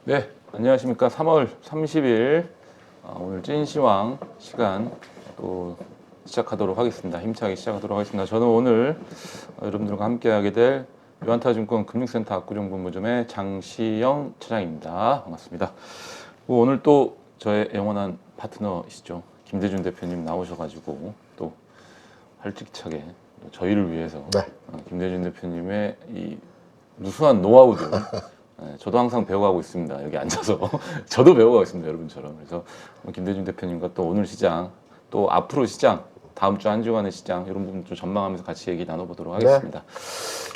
네, 안녕하십니까. 3월 30일 오늘 찐시황 시간 또 시작하도록 하겠습니다. 힘차게 시작하도록 하겠습니다. 저는 오늘 여러분들과 함께하게 될 유한타증권 금융센터 압구정본부점의 장시영 차장입니다. 반갑습니다. 오늘 또 저의 영원한 파트너이시죠. 김대준 대표님 나오셔가지고 또 활기차게 저희를 위해서 김대준 대표님의 이 무수한 노하우들 저도 항상 배워가고 있습니다. 여기 앉아서 저도 배워가고 있습니다. 여러분처럼. 그래서 김대준 대표님과 또 오늘 시장, 또 앞으로 시장, 다음 주 한 주간의 시장 이런 부분 좀 전망하면서 같이 얘기 나눠보도록 하겠습니다.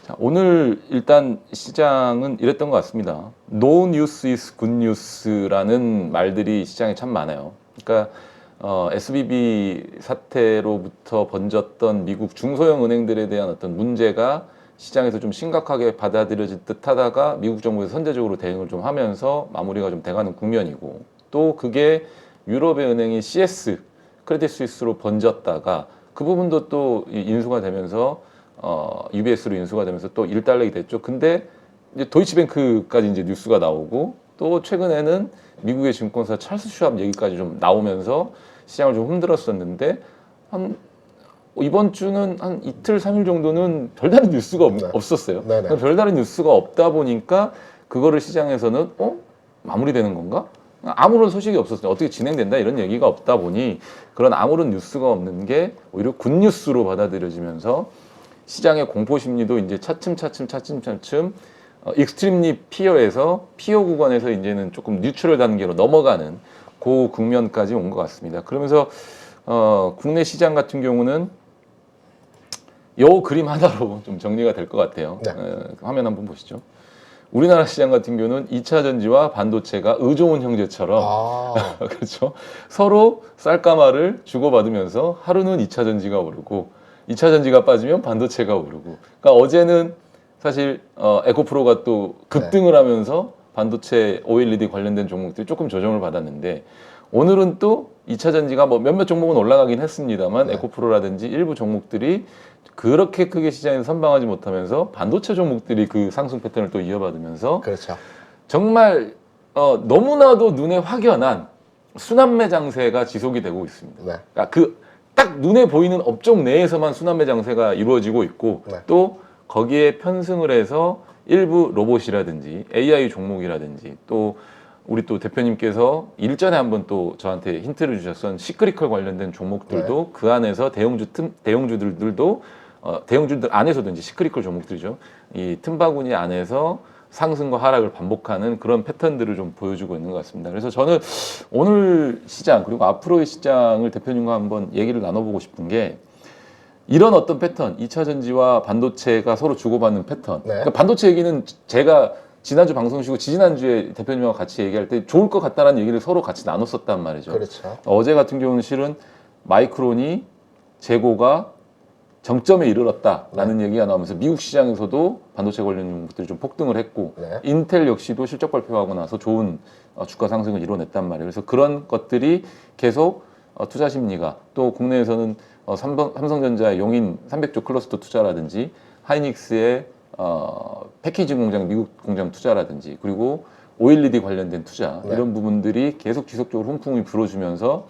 자, 오늘 일단 시장은 이랬던 것 같습니다. No news is good news라는 말들이 시장에 참 많아요. 그러니까 SVB 사태로부터 번졌던 미국 중소형 은행들에 대한 어떤 문제가 시장에서 좀 심각하게 받아들여질 듯 하다가 미국 정부에서 선제적으로 대응을 좀 하면서 마무리가 좀 돼가는 국면이고, 또 그게 유럽의 은행인 CS, 크레딧 스위스로 번졌다가 그 부분도 또 인수가 되면서 UBS로 인수가 되면서 또 일단락이 됐죠. 근데 이제 도이치뱅크까지 이제 뉴스가 나오고, 또 최근에는 미국의 증권사 찰스 슈왑 얘기까지 좀 나오면서 시장을 좀 흔들었었는데, 이번 주는 한 이틀, 3일 정도는 별다른 뉴스가 없었어요. 별다른 뉴스가 없다 보니까 그거를 시장에서는 마무리되는 건가? 아무런 소식이 없었어요. 어떻게 진행된다 이런 얘기가 없다 보니 그런 아무런 뉴스가 없는 게 오히려 굿뉴스로 받아들여지면서 시장의 공포 심리도 이제 차츰 익스트림리 피어에서 피어 구간에서 이제는 조금 뉴트럴 단계로 넘어가는 그 국면까지 온 것 같습니다. 그러면서 국내 시장 같은 경우는 요 그림 하나로 좀 정리가 될 것 같아요. 화면 한번 보시죠. 우리나라 시장 같은 경우는 2차 전지와 반도체가 의좋은 형제처럼 그렇죠. 서로 쌀가마를 주고받으면서 하루는 2차 전지가 오르고 2차 전지가 빠지면 반도체가 오르고, 그러니까 어제는 사실 에코프로가 또 급등을 하면서 반도체 OLED 관련된 종목들이 조금 조정을 받았는데, 오늘은 또 2차 전지가 뭐 몇몇 종목은 올라가긴 했습니다만 에코프로라든지 일부 종목들이 그렇게 크게 시장에서 선방하지 못하면서 반도체 종목들이 그 상승 패턴을 또 이어받으면서 정말 너무나도 눈에 확연한 순환매 장세가 지속이 되고 있습니다. 그러니까 그 딱 눈에 보이는 업종 내에서만 순환매 장세가 이루어지고 있고, 또 거기에 편승을 해서 일부 로봇이라든지 AI 종목이라든지, 또 우리 또 대표님께서 일전에 한번 또 저한테 힌트를 주셨던 시크리컬 관련된 종목들도 그 안에서 대형주들도 대형주들 안에서도 이제 시크리컬 종목들이죠. 이 틈바구니 안에서 상승과 하락을 반복하는 그런 패턴들을 좀 보여주고 있는 것 같습니다. 그래서 저는 오늘 시장 그리고 앞으로의 시장을 대표님과 한번 얘기를 나눠보고 싶은 게, 이런 어떤 패턴, 2차 전지와 반도체가 서로 주고받는 패턴. 그러니까 반도체 얘기는 제가 지난주 방송 쉬고 지지난주에 대표님과 같이 얘기할 때 좋을 것 같다라는 얘기를 서로 같이 나눴었단 말이죠. 어제 같은 경우는 실은 마이크론이 재고가 정점에 이르렀다라는 얘기가 나오면서 미국 시장에서도 반도체 관련 종목들이 좀 폭등을 했고, 인텔 역시도 실적 발표하고 나서 좋은 주가 상승을 이뤄냈단 말이에요. 그래서 그런 것들이 계속 투자 심리가, 또 국내에서는 삼성전자의 용인 300조 클러스터 투자라든지 하이닉스의 패키징 공장 미국 공장 투자라든지, 그리고 OLED 관련된 투자, 이런 부분들이 계속 지속적으로 훈풍이 불어주면서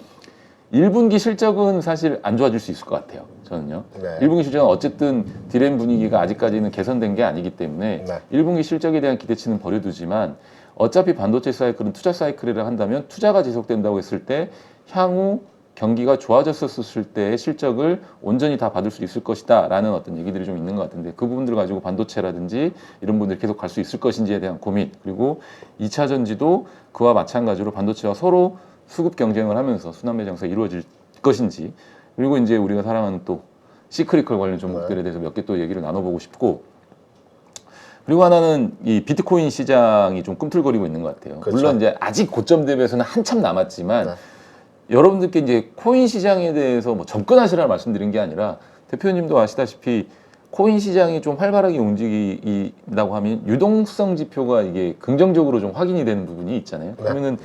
1분기 실적은 사실 안 좋아질 수 있을 것 같아요. 저는요. 1분기 실적은 어쨌든 디램 분위기가 아직까지는 개선된 게 아니기 때문에 1분기 실적에 대한 기대치는 버려두지만, 어차피 반도체 사이클은 투자 사이클이라 한다면 투자가 지속된다고 했을 때 향후 경기가 좋아졌었을 때의 실적을 온전히 다 받을 수 있을 것이다 라는 어떤 얘기들이 좀 있는 것 같은데, 그 부분들을 가지고 반도체라든지 이런 부분들이 계속 갈 수 있을 것인지에 대한 고민, 그리고 2차 전지도 그와 마찬가지로 반도체와 서로 수급 경쟁을 하면서 순환매 장세가 이루어질 것인지, 그리고 이제 우리가 사랑하는 또 시크리컬 관련 종목들에 대해서 몇 개 또 얘기를 나눠보고 싶고, 그리고 하나는 이 비트코인 시장이 좀 꿈틀거리고 있는 것 같아요. 물론 이제 아직 고점 대비해서는 한참 남았지만 여러분들께 이제 코인 시장에 대해서 뭐 접근하시라는 말씀드린 게 아니라, 대표님도 아시다시피 코인 시장이 좀 활발하게 움직인다고 하면 유동성 지표가 이게 긍정적으로 좀 확인이 되는 부분이 있잖아요. 그러면은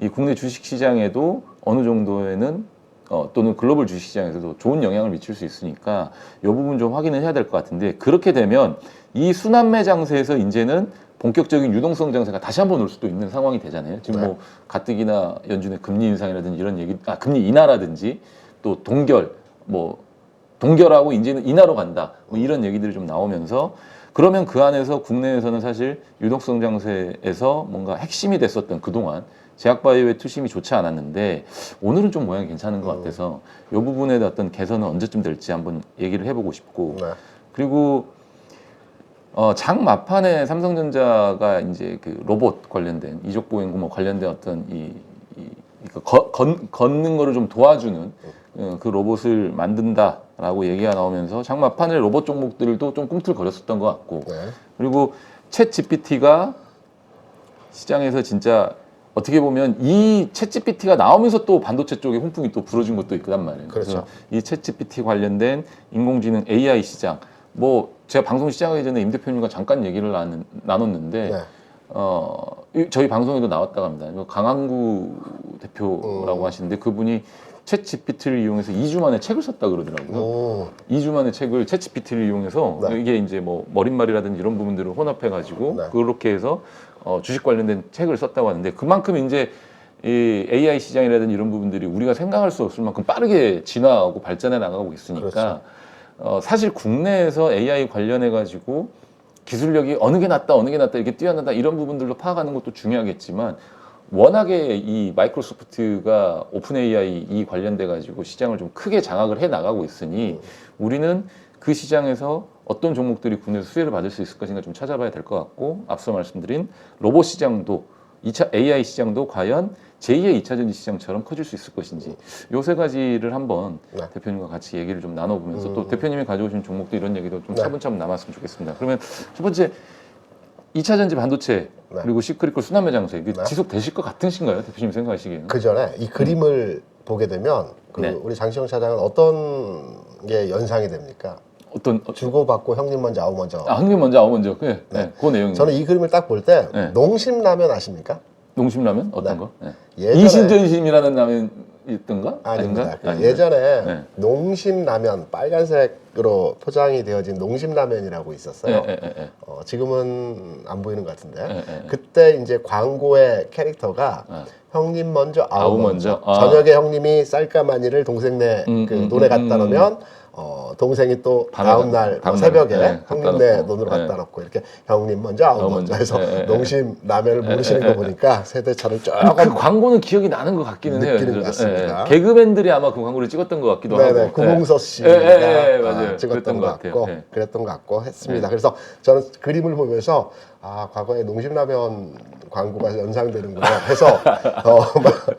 이 국내 주식 시장에도 어느 정도에는 또는 글로벌 주식 시장에서도 좋은 영향을 미칠 수 있으니까 이 부분 좀 확인을 해야 될 것 같은데, 그렇게 되면 이 순환매 장세에서 이제는 본격적인 유동성 장세가 다시 한번 올 수도 있는 상황이 되잖아요. 지금 네. 뭐 가뜩이나 연준의 금리 인상이라든지 이런 얘기, 금리 인하라든지 또 동결하고 이제는 인하로 간다. 뭐 이런 얘기들이 좀 나오면서 그러면 그 안에서 국내에서는 사실 유동성 장세에서 뭔가 핵심이 됐었던 그동안 제약바이오의 투심이 좋지 않았는데 오늘은 좀 모양이 괜찮은 것 같아서 이 부분에 어떤 개선은 언제쯤 될지 한번 얘기를 해보고 싶고 네. 그리고 장 마판에 삼성전자가 이제 그 로봇 관련된 이족보행 뭐 관련된 어떤 걷는 거를 좀 도와주는 그 로봇을 만든다라고 얘기가 나오면서 장 마판의 로봇 종목들도 좀 꿈틀거렸었던 것 같고 네. 그리고 챗 GPT가 시장에서 진짜 어떻게 보면 이 챗 GPT가 나오면서 또 반도체 쪽에 훈풍이 또 불어진 것도 있단 말이에요. 그렇죠. 그래서 이 챗 GPT 관련된 인공지능 AI 시장 뭐 제가 방송 시작하기 전에 임 대표님과 잠깐 얘기를 나눴는데 네. 저희 방송에도 나왔다고 합니다. 강한구 대표라고 하시는데 그분이 챗 GPT를 이용해서 2주 만에 책을 썼다 그러더라고요. 2주 만에 책을 챗 GPT를 이용해서 네. 이게 이제 뭐 머릿말이라든지 이런 부분들을 혼합해 가지고 네. 그렇게 해서 주식 관련된 책을 썼다고 하는데 그만큼 이제 이 AI 시장이라든지 이런 부분들이 우리가 생각할 수 없을 만큼 빠르게 진화하고 발전해 나가고 있으니까 그렇죠. 사실 국내에서 AI 관련해 가지고 기술력이 어느 게 낫다 이렇게 뛰어난다 이런 부분들도 파악하는 것도 중요하겠지만 워낙에 이 마이크로소프트가 오픈 AI 이 관련돼 가지고 시장을 좀 크게 장악을 해 나가고 있으니 우리는 그 시장에서 어떤 종목들이 국내에서 수혜를 받을 수 있을 것인가 좀 찾아봐야 될 것 같고 앞서 말씀드린 로봇 시장도 2차 AI 시장도 과연 제2의 2차 전지 시장처럼 커질 수 있을 것인지 요 세 가지를 한번 네. 대표님과 같이 얘기를 좀 나눠보면서 또 대표님이 가져오신 종목도 이런 얘기도 좀 차분차분 남았으면 좋겠습니다. 그러면 첫 번째 2차 전지 반도체 네. 그리고 시크릿콜 수남매 장세 이게 네. 지속되실 것 같으신가요? 대표님 생각하시기에는? 그 전에 이 그림을 보게 되면 네. 우리 장시영 차장은 어떤 게 연상이 됩니까? 주고받고 형님 먼저 아우 먼저. 형님 먼저 아우 먼저 그 내용이 저는 이 그림을 딱 볼 때 네. 농심라면 아십니까? 농심라면 어떤 네. 거? 네. 예전에- 이신전심이라는 라면 있던가? 아닙니다. 그 아닌가? 예전에 네. 농심라면 빨간색으로 포장이 되어진 농심라면이라고 있었어요. 예. 지금은 안 보이는 것 같은데 예. 그때 이제 광고의 캐릭터가 예. 형님 먼저 아우 아우 먼저. 먼저. 저녁에 형님이 쌀가마니를 동생네 그 논에 갖다 놓으면 동생이 또 다음 날 새벽에 형님네 논으로 갖다 놓고 이렇게 형님 먼저 아우 먼저 해서 농심 라면을 모르시는 거 보니까 세대 차를 그 조금 광고는 기억이 나는 것 같기는 해요. 느끼는 것 같습니다. 개그맨들이 아마 그 광고를 찍었던 것 같기도 네네, 하고. 구봉서 씨가 맞아요. 찍었던 그랬던 것 것 같아요. 같고 네. 그랬던 것 같고 했습니다. 그래서 저는 그림을 보면서 과거에 농심라면 광고가 연상되는구나 해서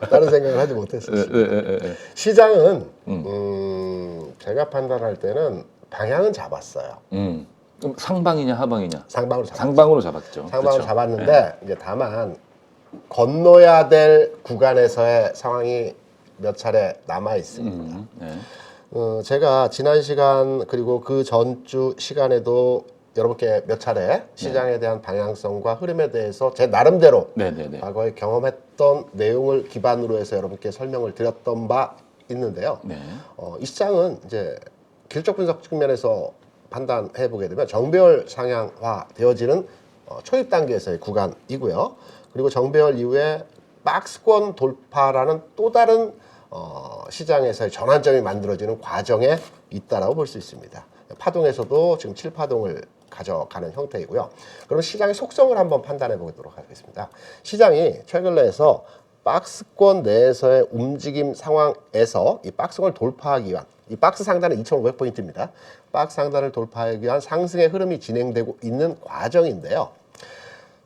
다른 생각을 하지 못했었습니다. 시장은 제가 판단할 때는 방향은 잡았어요. 그럼 상방이냐 하방이냐? 상방으로 잡았죠. 상방으로 잡았죠. 상방으로 그렇죠? 잡았는데 이제 다만 건너야 될 구간에서의 상황이 몇 차례 남아 있습니다. 제가 지난 시간 그리고 그 전주 시간에도 여러분께 몇 차례 시장에 대한 방향성과 흐름에 대해서 제 나름대로 과거에 경험했던 내용을 기반으로 해서 여러분께 설명을 드렸던 바 있는데요. 이 시장은 이제 기술적 분석 측면에서 판단해 보게 되면 정배열 상향화 되어지는 초입 단계에서의 구간이고요. 그리고 정배열 이후에 박스권 돌파라는 또 다른 시장에서의 전환점이 만들어지는 과정에 있다라고 볼 수 있습니다. 파동에서도 지금 7파동을 가져가는 형태이고요. 그럼 시장의 속성을 한번 판단해 보도록 하겠습니다. 시장이 최근에서 박스권 내에서의 움직임 상황에서 이 박스권을 돌파하기 위한 이 박스 상단은 2,500포인트입니다. 박스 상단을 돌파하기 위한 상승의 흐름이 진행되고 있는 과정인데요.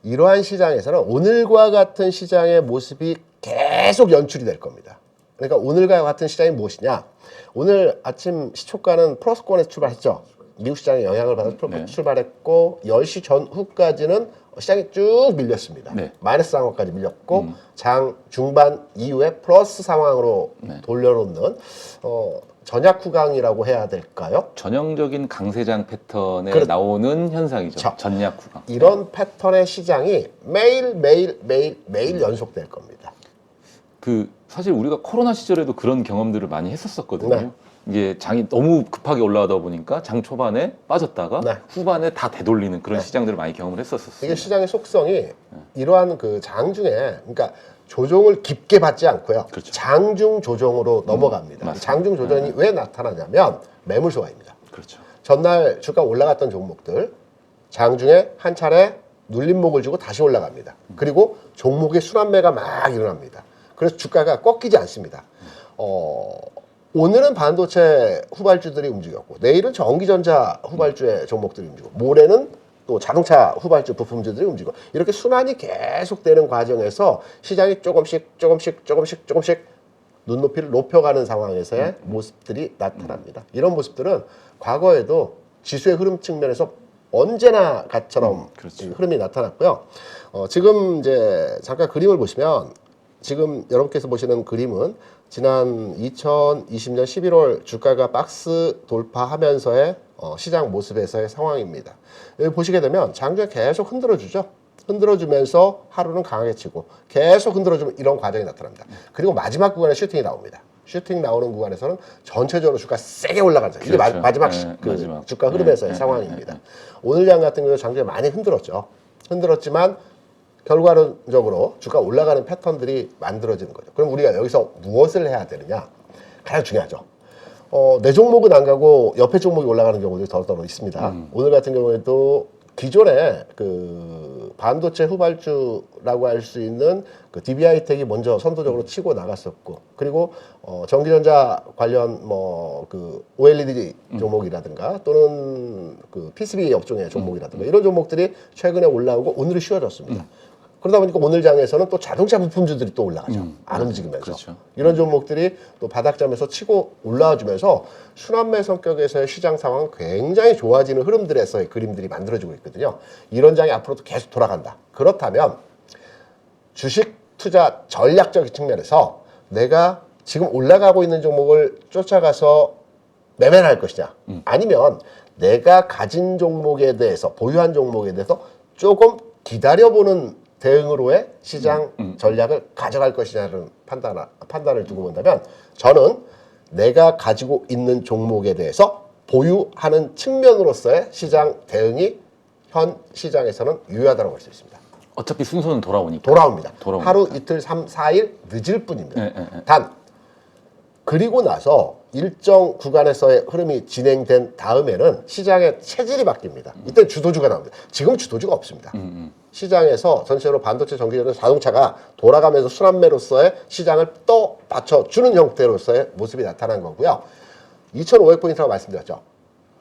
이러한 시장에서는 오늘과 같은 시장의 모습이 계속 연출이 될 겁니다. 그러니까 오늘과 같은 시장이 무엇이냐? 오늘 아침 시초가는 플러스권에서 출발했죠. 미국 시장의 영향을 받아서 출발했고 10시 전후까지는 시장이 쭉 밀렸습니다. 마이너스 상황까지 밀렸고 장 중반 이후에 플러스 상황으로 돌려놓는 전약 구강이라고 해야 될까요? 전형적인 강세장 패턴에 나오는 현상이죠. 전약 구강. 이런 패턴의 시장이 매일 연속될 겁니다. 그 사실 우리가 코로나 시절에도 그런 경험들을 많이 했었거든요. 네. 이게 장이 너무 급하게 올라가다 보니까 장 초반에 빠졌다가 네. 후반에 다 되돌리는 그런 네. 시장들을 많이 경험을 했었어요. 이게 시장의 속성이 이러한 그 장중에 그러니까 조정을 깊게 받지 않고요. 그렇죠. 장중 조정으로 넘어갑니다. 맞습니다. 장중 조정이 왜 나타나냐면 매물 소화입니다. 그렇죠. 전날 주가 올라갔던 종목들 장중에 한 차례 눌림목을 주고 다시 올라갑니다. 그리고 종목의 순환매가 막 일어납니다. 그래서 주가가 꺾이지 않습니다. 오늘은 반도체 후발주들이 움직였고 내일은 전기전자 후발주의 종목들이 움직이고 모레는 또 자동차 후발주 부품주들이 움직이고 이렇게 순환이 계속되는 과정에서 시장이 조금씩 눈높이를 높여가는 상황에서의 모습들이 나타납니다. 이런 모습들은 과거에도 지수의 흐름 측면에서 언제나 같처럼 그렇죠. 이 흐름이 나타났고요. 지금 이제 잠깐 그림을 보시면 지금 여러분께서 보시는 그림은 지난 2020년 11월 주가가 박스 돌파하면서의 시장 모습에서의 상황입니다. 여기 보시게 되면 장중에 계속 흔들어주죠. 흔들어주면서 하루는 강하게 치고 계속 흔들어주면 이런 과정이 나타납니다. 그리고 마지막 구간에 슈팅이 나옵니다. 슈팅 나오는 구간에서는 전체적으로 주가 세게 올라가죠. 이게 그렇죠. 마지막, 네, 그 마지막. 주가 흐름에서의 상황입니다. 오늘 장 같은 경우는 장중에 많이 흔들었죠. 흔들었지만 결과론적으로 주가 올라가는 패턴들이 만들어지는 거죠. 그럼 우리가 여기서 무엇을 해야 되느냐? 가장 중요하죠. 내 종목은 안 가고 옆에 종목이 올라가는 경우도 더더러 있습니다. 오늘 같은 경우에도 기존에 그 반도체 후발주라고 할 수 있는 그 DB하이텍이 먼저 선도적으로 치고 나갔었고, 그리고 전기전자 관련 뭐 그 OLED 종목이라든가 또는 그 PCB 업종의 종목이라든가 이런 종목들이 최근에 올라오고 오늘은 쉬워졌습니다. 그러다 보니까 오늘 장에서는 또 자동차 부품주들이 또 올라가죠. 안 움직이면서. 그렇죠. 이런 종목들이 또 바닥점에서 치고 올라와주면서 순환매 성격에서의 시장 상황은 굉장히 좋아지는 흐름들에서의 그림들이 만들어지고 있거든요. 이런 장이 앞으로도 계속 돌아간다. 그렇다면 주식 투자 전략적인 측면에서 내가 지금 올라가고 있는 종목을 쫓아가서 매매를 할 것이냐, 아니면 내가 가진 종목에 대해서, 보유한 종목에 대해서 조금 기다려보는 대응으로의 시장 전략을 가져갈 것이냐는 판단을 두고 본다면, 저는 내가 가지고 있는 종목에 대해서 보유하는 측면으로서의 시장 대응이 현 시장에서는 유효하다고 볼 수 있습니다. 어차피 순서는 돌아오니까. 돌아옵니다. 돌아오니까. 하루, 이틀, 3, 4일 늦을 뿐입니다. 네. 단, 그리고 나서 일정 구간에서의 흐름이 진행된 다음에는 시장의 체질이 바뀝니다. 이때 주도주가 나옵니다. 지금 주도주가 없습니다. 시장에서 전체로 반도체, 전기전자, 자동차가 돌아가면서 순환매로서의 시장을 또 받쳐주는 형태로서의 모습이 나타난 거고요. 2,500포인트라고 말씀드렸죠.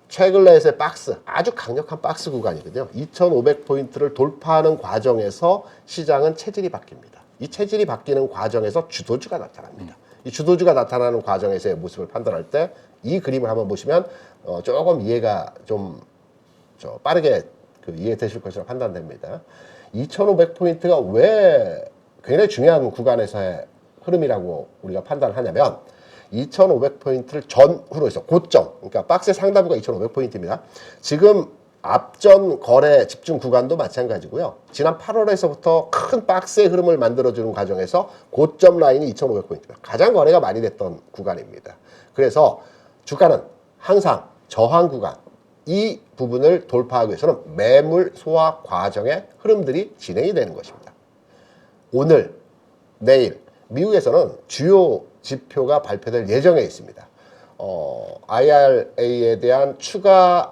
최근래에서의 박스, 아주 강력한 박스 구간이거든요. 2,500포인트를 돌파하는 과정에서 시장은 체질이 바뀝니다. 이 체질이 바뀌는 과정에서 주도주가 나타납니다. 이 주도주가 나타나는 과정에서의 모습을 판단할 때 이 그림을 한번 보시면 조금 이해가 좀 빠르게 이해되실 것이라고 판단됩니다. 2,500포인트가 왜 굉장히 중요한 구간에서의 흐름이라고 우리가 판단하냐면 2,500포인트를 전후로 해서 고점, 그러니까 박스의 상단부가 2,500포인트입니다. 지금 앞전 거래 집중 구간도 마찬가지고요. 지난 8월에서부터 큰 박스의 흐름을 만들어주는 과정에서 고점 라인이 2,500포인트입니다. 가장 거래가 많이 됐던 구간입니다. 그래서 주가는 항상 저항 구간, 이 부분을 돌파하기 위해서는 매물 소화 과정의 흐름들이 진행이 되는 것입니다. 오늘, 내일 미국에서는 주요 지표가 발표될 예정에 있습니다. IRA에 대한 추가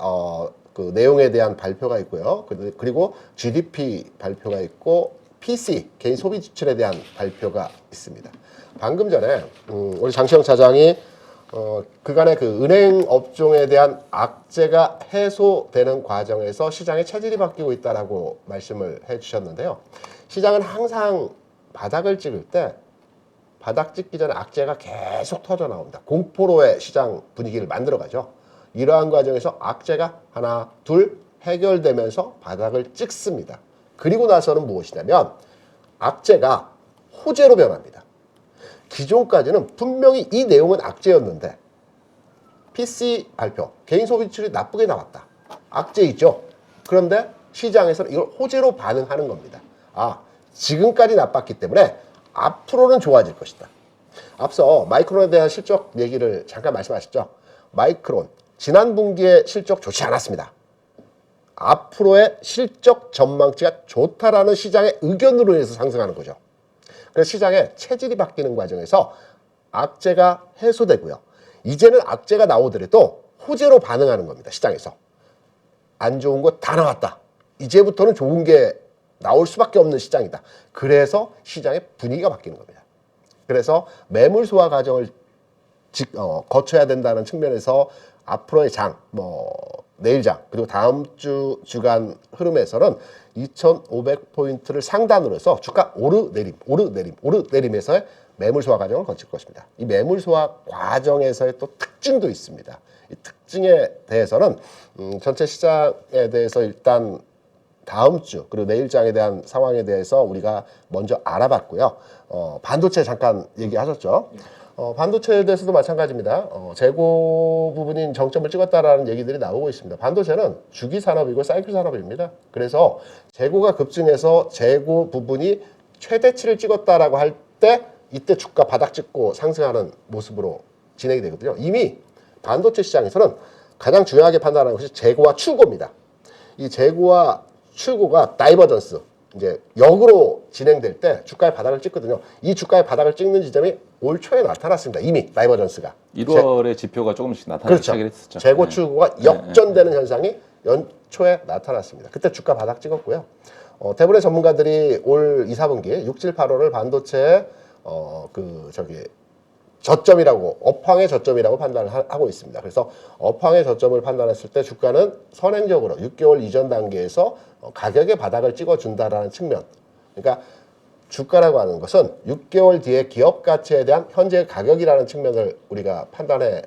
그 내용에 대한 발표가 있고요. 그리고 GDP 발표가 있고 PC 개인 소비 지출에 대한 발표가 있습니다. 방금 전에 우리 장시영 차장이 그간의 그 은행 업종에 대한 악재가 해소되는 과정에서 시장의 체질이 바뀌고 있다라고 말씀을 해주셨는데요. 시장은 항상 바닥을 찍을 때 바닥 찍기 전에 악재가 계속 터져 나옵니다. 공포로의 시장 분위기를 만들어가죠. 이러한 과정에서 악재가 하나, 둘 해결되면서 바닥을 찍습니다. 그리고 나서는 무엇이냐면 악재가 호재로 변합니다. 기존까지는 분명히 이 내용은 악재였는데 PC 발표, 개인 소비 지출이 나쁘게 나왔다. 악재이죠. 그런데 시장에서는 이걸 호재로 반응하는 겁니다. 아, 지금까지 나빴기 때문에 앞으로는 좋아질 것이다. 앞서 마이크론에 대한 실적 얘기를 잠깐 말씀하셨죠. 마이크론 지난 분기에 실적 좋지 않았습니다. 앞으로의 실적 전망치가 좋다라는 시장의 의견으로 인해서 상승하는 거죠. 그래서 시장의 체질이 바뀌는 과정에서 악재가 해소되고요. 이제는 악재가 나오더라도 호재로 반응하는 겁니다. 시장에서. 안 좋은 거 다 나왔다. 이제부터는 좋은 게 나올 수밖에 없는 시장이다. 그래서 시장의 분위기가 바뀌는 겁니다. 그래서 매물 소화 과정을 거쳐야 된다는 측면에서 앞으로의 장, 내일 장, 그리고 다음 주 주간 흐름에서는 2,500포인트를 상단으로 해서 주가 오르내림에서의 매물 소화 과정을 거칠 것입니다. 이 매물 소화 과정에서의 또 특징도 있습니다. 이 특징에 대해서는 전체 시장에 대해서 일단 다음 주 그리고 내일장에 대한 상황에 대해서 우리가 먼저 알아봤고요. 반도체 잠깐 얘기하셨죠. 반도체에 대해서도 마찬가지입니다. 재고 부분인 정점을 찍었다라는 얘기들이 나오고 있습니다. 반도체는 주기 산업이고 사이클 산업입니다. 그래서 재고가 급증해서 재고 부분이 최대치를 찍었다라고 할 때 이때 주가 바닥 찍고 상승하는 모습으로 진행이 되거든요. 이미 반도체 시장에서는 가장 중요하게 판단하는 것이 재고와 출고입니다. 이 재고와 출고가 다이버전스, 이제 역으로 진행될 때 주가의 바닥을 찍거든요. 이 주가의 바닥을 찍는 지점이 올 초에 나타났습니다. 이미 다이버전스가. 1월에 지표가 조금씩 나타나기 그렇죠. 시작을 했었죠. 재고 출고가 역전되는 현상이 연초에 나타났습니다. 그때 주가 바닥 찍었고요. 대부분의 전문가들이 올 2, 4분기 6, 7, 8월을 반도체 저점이라고, 업황의 저점이라고 판단을 하고 있습니다. 그래서 업황의 저점을 판단했을 때 주가는 선행적으로 6개월 이전 단계에서 가격의 바닥을 찍어준다라는 측면. 그러니까 주가라고 하는 것은 6개월 뒤에 기업 가치에 대한 현재 가격이라는 측면을 우리가 판단해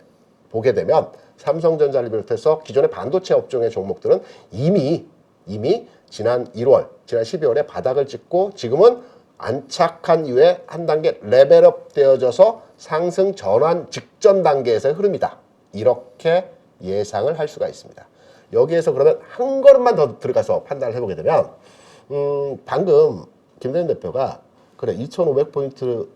보게 되면 삼성전자를 비롯해서 기존의 반도체 업종의 종목들은 이미 지난 1월, 지난 12월에 바닥을 찍고 지금은 안착한 이후에 한 단계 레벨업 되어져서 상승 전환 직전 단계에서의 흐름이다. 이렇게 예상을 할 수가 있습니다. 여기에서 그러면 한 걸음만 더 들어가서 판단을 해보게 되면 방금 김대중 대표가 그래 2,500포인트를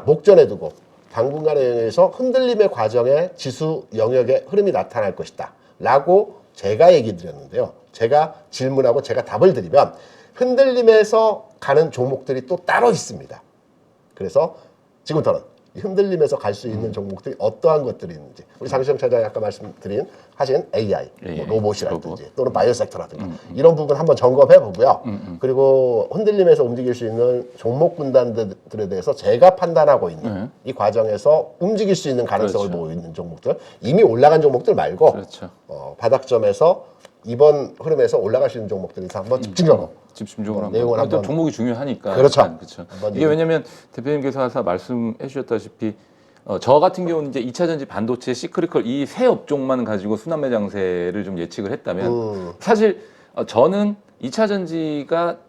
목전에 두고 당분간에 의해서 흔들림의 과정에 지수 영역의 흐름이 나타날 것이다 라고 제가 얘기 드렸는데요. 제가 질문하고 제가 답을 드리면 흔들림에서 가는 종목들이 또 따로 있습니다. 그래서 지금부터는 흔들림에서 갈 수 있는 종목들이 어떠한 것들이 있는지 우리 장시영 차장이 아까 하신 AI, 로봇이라든지 또는 바이오 섹터라든가 이런 부분 한번 점검해 보고요. 그리고 흔들림에서 움직일 수 있는 종목 군단들에 대해서 제가 판단하고 있는 이 과정에서 움직일 수 있는 가능성을 보이고 있는 종목들, 이미 올라간 종목들 말고 바닥점에서 이번 흐름에서 올라갈 수 있는 종목들이 한번 집중적으로 내용을 한번 종목이 중요하니까. 그렇죠. 이게 왜냐하면 대표님께서 아까 말씀해 주셨다시피 저 같은 경우는 이제 2차전지 반도체 시크릿컬 이 세 업종만 가지고 순환매 장세를 좀 예측을 했다면 사실 저는 2차전지가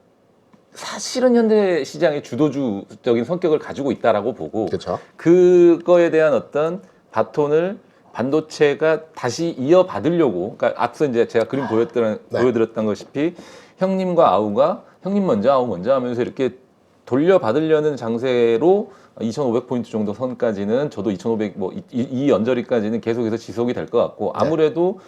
사실은 현대 시장의 주도주적인 성격을 가지고 있다라고 보고 그렇죠. 그거에 대한 어떤 바톤을 반도체가 다시 이어받으려고, 그러니까 앞서 이제 제가 그림 보여드렸던 것이피 형님과 아우가 형님 먼저 아우 먼저 하면서 이렇게 돌려받으려는 장세로 2,500포인트 정도 선까지는 저도 2,500 이 언저리까지는 계속해서 지속이 될 것 같고 아무래도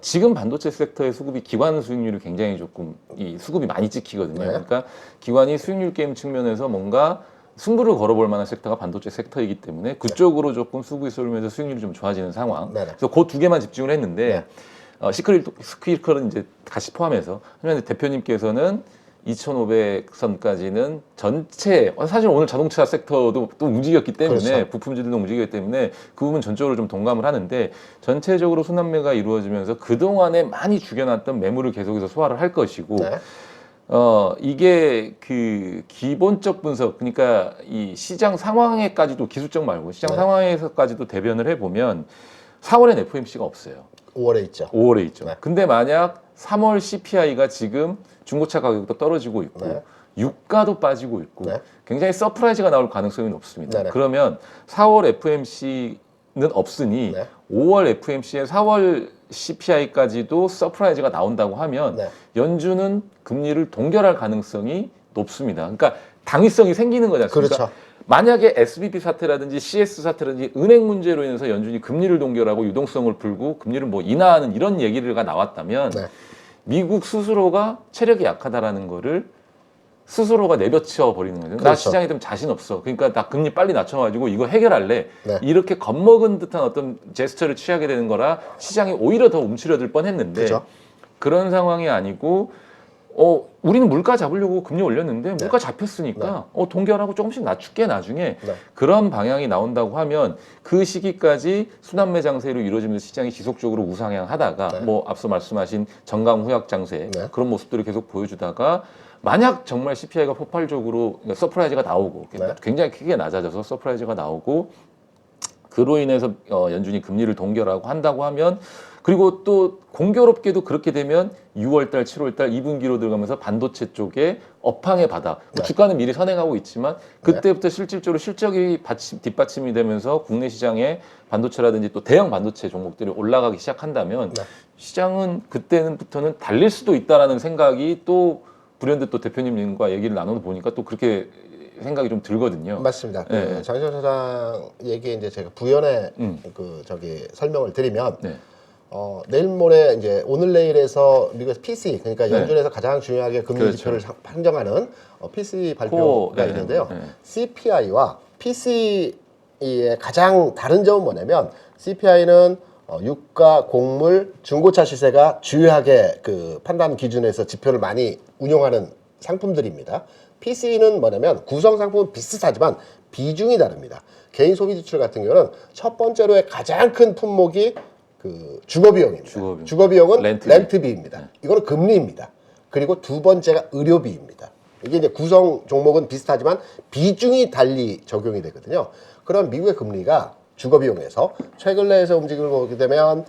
지금 반도체 섹터의 수급이 기관 수익률이 굉장히 조금 이 수급이 많이 찍히거든요. 그러니까 기관이 수익률 게임 측면에서 뭔가 승부를 걸어볼 만한 섹터가 반도체 섹터이기 때문에 그쪽으로 조금 수급이 쏠리면서 수익률이 좀 좋아지는 상황. 그래서 그 두 개만 집중을 했는데 시크릿컬은 이제 같이 포함해서 하지만 대표님께서는 2,500선까지는 전체 사실 오늘 자동차 섹터도 또 움직였기 때문에 그렇죠. 부품주들도 움직였기 때문에 그 부분 전적으로 좀 동감을 하는데 전체적으로 순환매가 이루어지면서 그동안에 많이 죽여놨던 매물을 계속해서 소화를 할 것이고 이게 그 기본적 분석, 그러니까 이 시장 상황에까지도 기술적 말고 시장 상황에서까지도 대변을 해보면 4월엔 FOMC가 없어요. 5월에 있죠. 5월에 있죠. 근데 만약 3월 CPI가 지금 중고차 가격도 떨어지고 있고 유가도 빠지고 있고 굉장히 서프라이즈가 나올 가능성이 높습니다. 그러면 4월 FOMC는 없으니 5월 FOMC에 4월 CPI까지도 서프라이즈가 나온다고 하면 연준은 금리를 동결할 가능성이 높습니다. 그러니까 당위성이 생기는 거지 않습니까? 그렇죠. 만약에 SBB 사태라든지 CS 사태라든지 은행 문제로 인해서 연준이 금리를 동결하고 유동성을 풀고 금리를 뭐 인하하는 이런 얘기가 나왔다면 네. 미국 스스로가 체력이 약하다라는 거를 스스로가 내벼쳐 버리는 거죠. 나 그렇죠. 시장에 좀 자신 없어. 그러니까 나 금리 빨리 낮춰가지고 이거 해결할래. 네. 이렇게 겁먹은 듯한 어떤 제스처를 취하게 되는 거라 시장이 오히려 더 움츠러들 뻔했는데 그렇죠. 그런 상황이 아니고 우리는 물가 잡으려고 금리 올렸는데 물가 잡혔으니까 동결하고 조금씩 낮출게 나중에 네. 그런 방향이 나온다고 하면 그 시기까지 순환매 장세로 이루어지면서 시장이 지속적으로 우상향하다가 네. 뭐 앞서 말씀하신 정강 후약 장세 네. 그런 모습들을 계속 보여주다가 만약 정말 CPI가 폭발적으로 그러니까 서프라이즈가 나오고 네. 굉장히 크게 낮아져서 서프라이즈가 나오고 그로 인해서 연준이 금리를 동결하고 한다고 하면 그리고 또 공교롭게도 그렇게 되면 6월달, 7월달 2분기로 들어가면서 반도체 쪽에 업황의 바닥 네. 주가는 미리 선행하고 있지만 그때부터 실질적으로 실적이 뒷받침이 되면서 국내 시장에 반도체라든지 또 대형 반도체 종목들이 올라가기 시작한다면 네. 시장은 그때부터는 달릴 수도 있다라는 생각이 또 불현듯 또 대표님과 얘기를 나눠 보니까 또 그렇게 생각이 좀 들거든요. 맞습니다. 네. 장시현 사장 얘기에 이제 제가 부연의 설명을 드리면 네. 내일 모레 이제 오늘 내일에서 미국에서 PC 그러니까 네. 연준에서 가장 중요하게 금리 그렇죠. 지표를 판정하는 PC 발표가 코어, 네. 있는데요. 네. CPI와 PC의 가장 다른 점은 뭐냐면 CPI는 유가, 곡물, 중고차 시세가 주요하게 그 판단 기준에서 지표를 많이 운용하는 상품들입니다. PC는 뭐냐면 구성 상품은 비슷하지만 비중이 다릅니다. 개인 소비 지출 같은 경우는 첫 번째로의 가장 큰 품목이 그 주거비용입니다. 주거비용은 렌트비입니다. 이거는 금리입니다. 그리고 두 번째가 의료비입니다. 이게 이제 구성 종목은 비슷하지만 비중이 달리 적용이 되거든요. 그럼 미국의 금리가 주거비용에서 최근 내에서 움직임을 보게 되면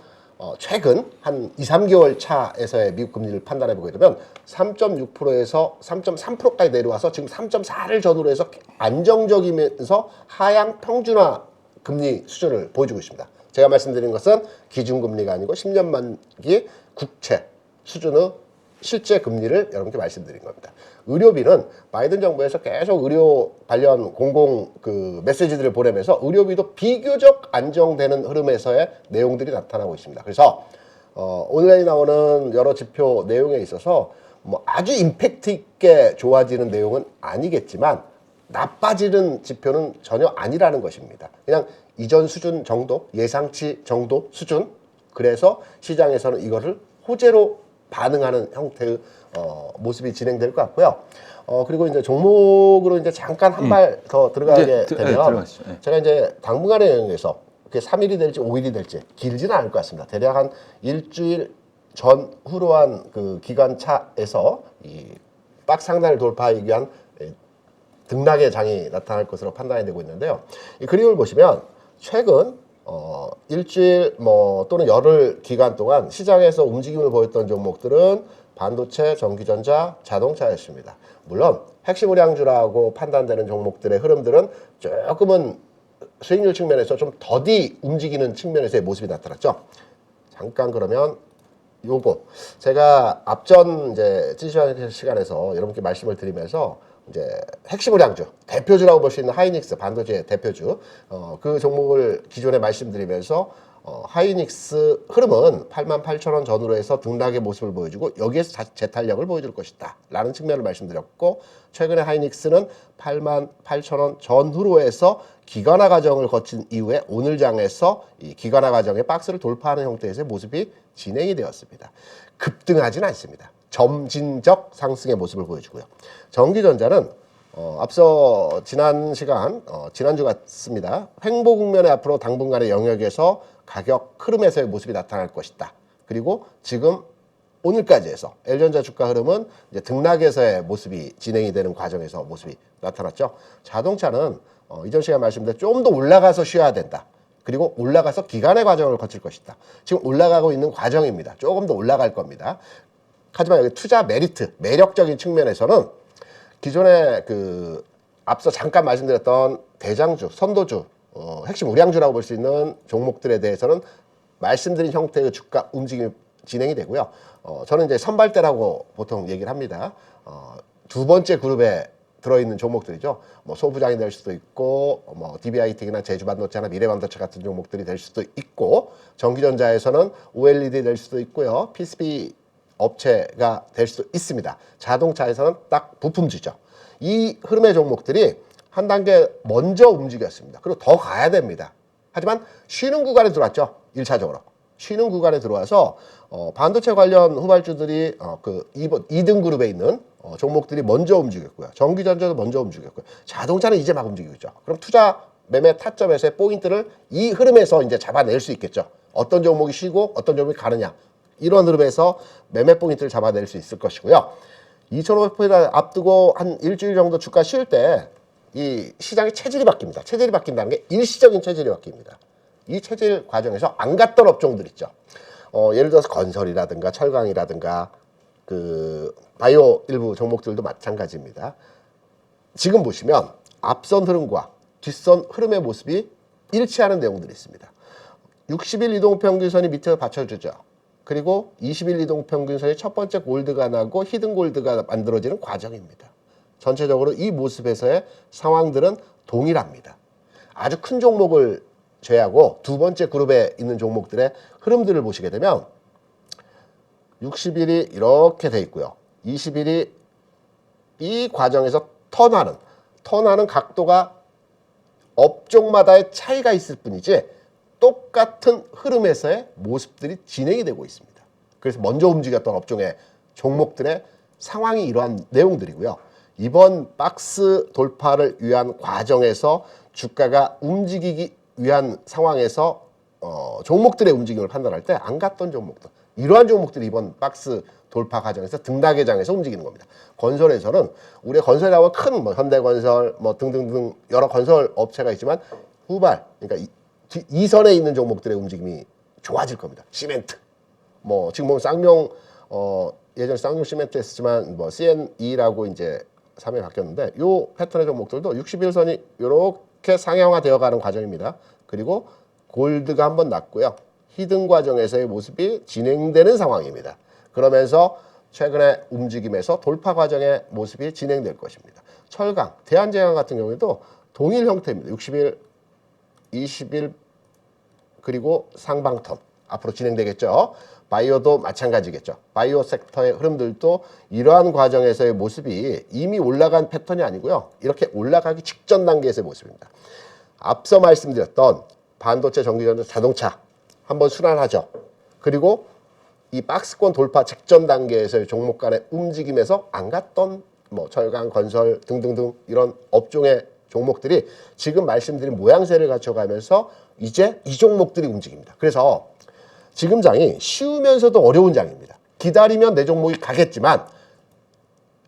최근 한 2, 3개월 차에서의 미국 금리를 판단해 보게 되면 3.6%에서 3.3%까지 내려와서 지금 3.4를 전후로 해서 안정적이면서 하향 평준화 금리 수준을 보여주고 있습니다. 제가 말씀드린 것은 기준금리가 아니고 10년 만기 국채 수준의 실제 금리를 여러분께 말씀드린 겁니다. 의료비는 바이든 정부에서 계속 의료 관련 공공 그 메시지들을 보내면서 의료비도 비교적 안정되는 흐름에서의 내용들이 나타나고 있습니다. 그래서 온라인 나오는 여러 지표 내용에 있어서 뭐 아주 임팩트 있게 좋아지는 내용은 아니겠지만 나빠지는 지표는 전혀 아니라는 것입니다. 그냥 이전 수준 정도, 예상치 정도 수준. 그래서 시장에서는 이거를 호재로 반응하는 형태의 모습이 진행될 것 같고요. 그리고 이제 종목으로 이제 잠깐 한 발 더 들어가게 되면 제가 이제 당분간의 영역에서 그게 3일이 될지 5일이 될지 길지는 않을 것 같습니다. 대략 한 일주일 전후로 한 그 기간 차에서 이 박스 상단을 돌파하기 위한 등락의 장이 나타날 것으로 판단이 되고 있는데요. 이 그림을 보시면 최근 일주일 또는 열흘 기간 동안 시장에서 움직임을 보였던 종목들은 반도체, 전기전자, 자동차였습니다. 물론 핵심 우량주라고 판단되는 종목들의 흐름들은 조금은 수익률 측면에서 좀 더디 움직이는 측면에서의 모습이 나타났죠. 잠깐 그러면 요거 제가 앞전 이제 찌시한 시간에서 여러분께 말씀을 드리면서 이제 핵심 우량주 대표주라고 볼 수 있는 하이닉스 반도체 대표주 그 종목을 기존에 말씀드리면서 하이닉스 흐름은 88,000원 전후로 해서 등락의 모습을 보여주고 여기에서 재탄력을 보여줄 것이다 라는 측면을 말씀드렸고 최근에 하이닉스는 88,000원 전후로 해서 기관화 과정을 거친 이후에 오늘 장에서 이 기관화 과정의 박스를 돌파하는 형태에서의 모습이 진행이 되었습니다. 급등하지는 않습니다. 점진적 상승의 모습을 보여주고요. 전기전자는 앞서 지난 시간 지난주 같습니다. 횡보 국면의 앞으로 당분간의 영역에서 가격 흐름에서의 모습이 나타날 것이다. 그리고 지금 오늘까지 해서 L전자 주가 흐름은 이제 등락에서의 모습이 진행이 되는 과정에서 모습이 나타났죠. 자동차는 이전 시간에 말씀드린 좀 더 올라가서 쉬어야 된다. 그리고 올라가서 기간의 과정을 거칠 것이다. 지금 올라가고 있는 과정입니다. 조금 더 올라갈 겁니다. 하지만 여기 투자 메리트, 매력적인 측면에서는 기존에 그 앞서 잠깐 말씀드렸던 대장주, 선도주, 핵심 우량주라고 볼 수 있는 종목들에 대해서는 말씀드린 형태의 주가 움직임이 진행이 되고요. 저는 이제 선발대라고 보통 얘기를 합니다. 두 번째 그룹의 들어있는 종목들이죠. 뭐 소부장이 될 수도 있고, 뭐 DBIT나 제주반도체나 미래반도체 같은 종목들이 될 수도 있고, 전기전자에서는 OLED 될 수도 있고요. PCB 업체가 될 수도 있습니다. 자동차에서는 딱 부품주죠. 이 흐름의 종목들이 한 단계 먼저 움직였습니다. 그리고 더 가야 됩니다. 하지만 쉬는 구간에 들어왔죠. 1차적으로. 쉬는 구간에 들어와서 반도체 관련 후발주들이 그 2등 그룹에 있는 종목들이 먼저 움직였고요. 전기전자도 먼저 움직였고요. 자동차는 이제 막 움직이고 있죠. 그럼 투자 매매 타점에서의 포인트를 이 흐름에서 이제 잡아낼 수 있겠죠. 어떤 종목이 쉬고 어떤 종목이 가느냐. 이런 흐름에서 매매 포인트를 잡아낼 수 있을 것이고요. 2,500포인트 앞두고 한 일주일 정도 주가 쉴 때 이 시장의 체질이 바뀝니다. 체질이 바뀐다는 게 일시적인 체질이 바뀝니다. 이 체질 과정에서 안 갔던 업종들 있죠. 예를 들어서 건설이라든가 철강이라든가 그 바이오 일부 종목들도 마찬가지입니다. 지금 보시면 앞선 흐름과 뒷선 흐름의 모습이 일치하는 내용들이 있습니다. 60일 이동평균선이 밑에서 받쳐주죠. 그리고 20일 이동평균선이 첫 번째 골드가 나고 히든 골드가 만들어지는 과정입니다. 전체적으로 이 모습에서의 상황들은 동일합니다. 아주 큰 종목을 제외하고 두 번째 그룹에 있는 종목들의 흐름들을 보시게 되면 60일이 이렇게 돼 있고요. 20일이 이 과정에서 턴하는 각도가 업종마다의 차이가 있을 뿐이지 똑같은 흐름에서의 모습들이 진행이 되고 있습니다. 그래서 먼저 움직였던 업종의 종목들의 상황이 이러한 내용들이고요. 이번 박스 돌파를 위한 과정에서 주가가 움직이기 위한 상황에서 종목들의 움직임을 판단할 때 안 갔던 종목들, 이러한 종목들이 이번 박스 돌파 과정에서 등락의장에서 움직이는 겁니다. 건설에서는 우리가 건설에 나오면 큰 뭐 현대건설 뭐 등등등 여러 건설 업체가 있지만 후발, 그러니까 이선에 있는 종목들의 움직임이 좋아질 겁니다. 시멘트, 뭐 지금 보면 쌍용 예전에 쌍용 시멘트 했지만 뭐 CNE라고 이제 3회 바뀌었는데 요 패턴의 종목들도 60일선이 이렇게 상향화되어 가는 과정입니다. 그리고 골드가 한번 났고요. 히든 과정에서의 모습이 진행되는 상황입니다. 그러면서 최근의 움직임에서 돌파 과정의 모습이 진행될 것입니다. 철강, 대한제강 같은 경우에도 동일 형태입니다. 60일, 20일 그리고 상방턴 앞으로 진행되겠죠. 바이오도 마찬가지겠죠. 바이오 섹터의 흐름들도 이러한 과정에서의 모습이 이미 올라간 패턴이 아니고요. 이렇게 올라가기 직전 단계에서의 모습입니다. 앞서 말씀드렸던 반도체, 전기전자, 자동차 한번 순환하죠. 그리고 이 박스권 돌파 직전 단계에서의 종목 간의 움직임에서 안 갔던 뭐 철강, 건설 등등등 이런 업종의 종목들이 지금 말씀드린 모양새를 갖춰가면서 이제 이 종목들이 움직입니다. 그래서 지금 장이 쉬우면서도 어려운 장입니다. 기다리면 내 종목이 가겠지만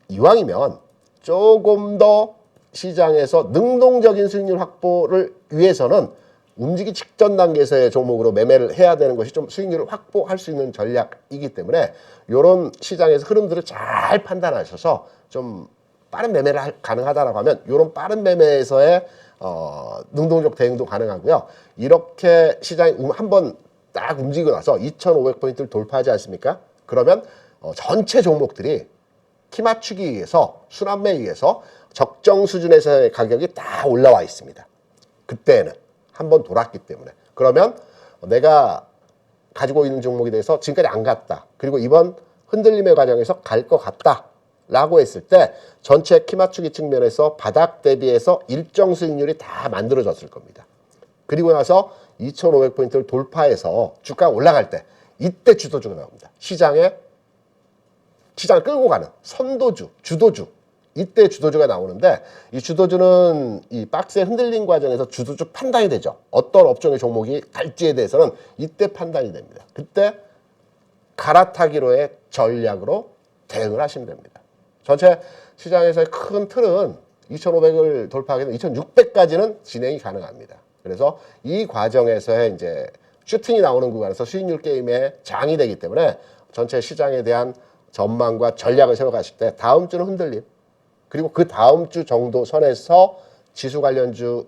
이왕이면 조금 더 시장에서 능동적인 수익률 확보를 위해서는 움직이 직전 단계에서의 종목으로 매매를 해야 되는 것이 좀 수익률을 확보할 수 있는 전략이기 때문에 이런 시장에서 흐름들을 잘 판단하셔서 좀 빠른 매매를 가능하다라고 하면 이런 빠른 매매에서의 능동적 대응도 가능하고요. 이렇게 시장이 한번 딱 움직이고 나서 2,500포인트를 돌파하지 않습니까? 그러면 전체 종목들이 키 맞추기 위해서 순환매에 의해서 적정 수준에서의 가격이 다 올라와 있습니다. 그때는 한번 돌았기 때문에. 그러면 내가 가지고 있는 종목에 대해서 지금까지 안 갔다. 그리고 이번 흔들림의 과정에서 갈 것 같다. 라고 했을 때 전체 키 맞추기 측면에서 바닥 대비해서 일정 수익률이 다 만들어졌을 겁니다. 그리고 나서 2,500포인트를 돌파해서 주가가 올라갈 때 이때 주도주가 나옵니다. 시장을 끌고 가는 선도주, 주도주, 이때 주도주가 나오는데 이 주도주는 이 박스의 흔들림 과정에서 주도주 판단이 되죠. 어떤 업종의 종목이 갈지에 대해서는 이때 판단이 됩니다. 그때 갈아타기로의 전략으로 대응을 하시면 됩니다. 전체 시장에서의 큰 틀은 2,500을 돌파하게 되면 2,600까지는 진행이 가능합니다. 그래서 이 과정에서의 이제 슈팅이 나오는 구간에서 수익률 게임의 장이 되기 때문에 전체 시장에 대한 전망과 전략을 세워가실 때 다음 주는 흔들림, 그리고 그 다음 주 정도 선에서 지수 관련주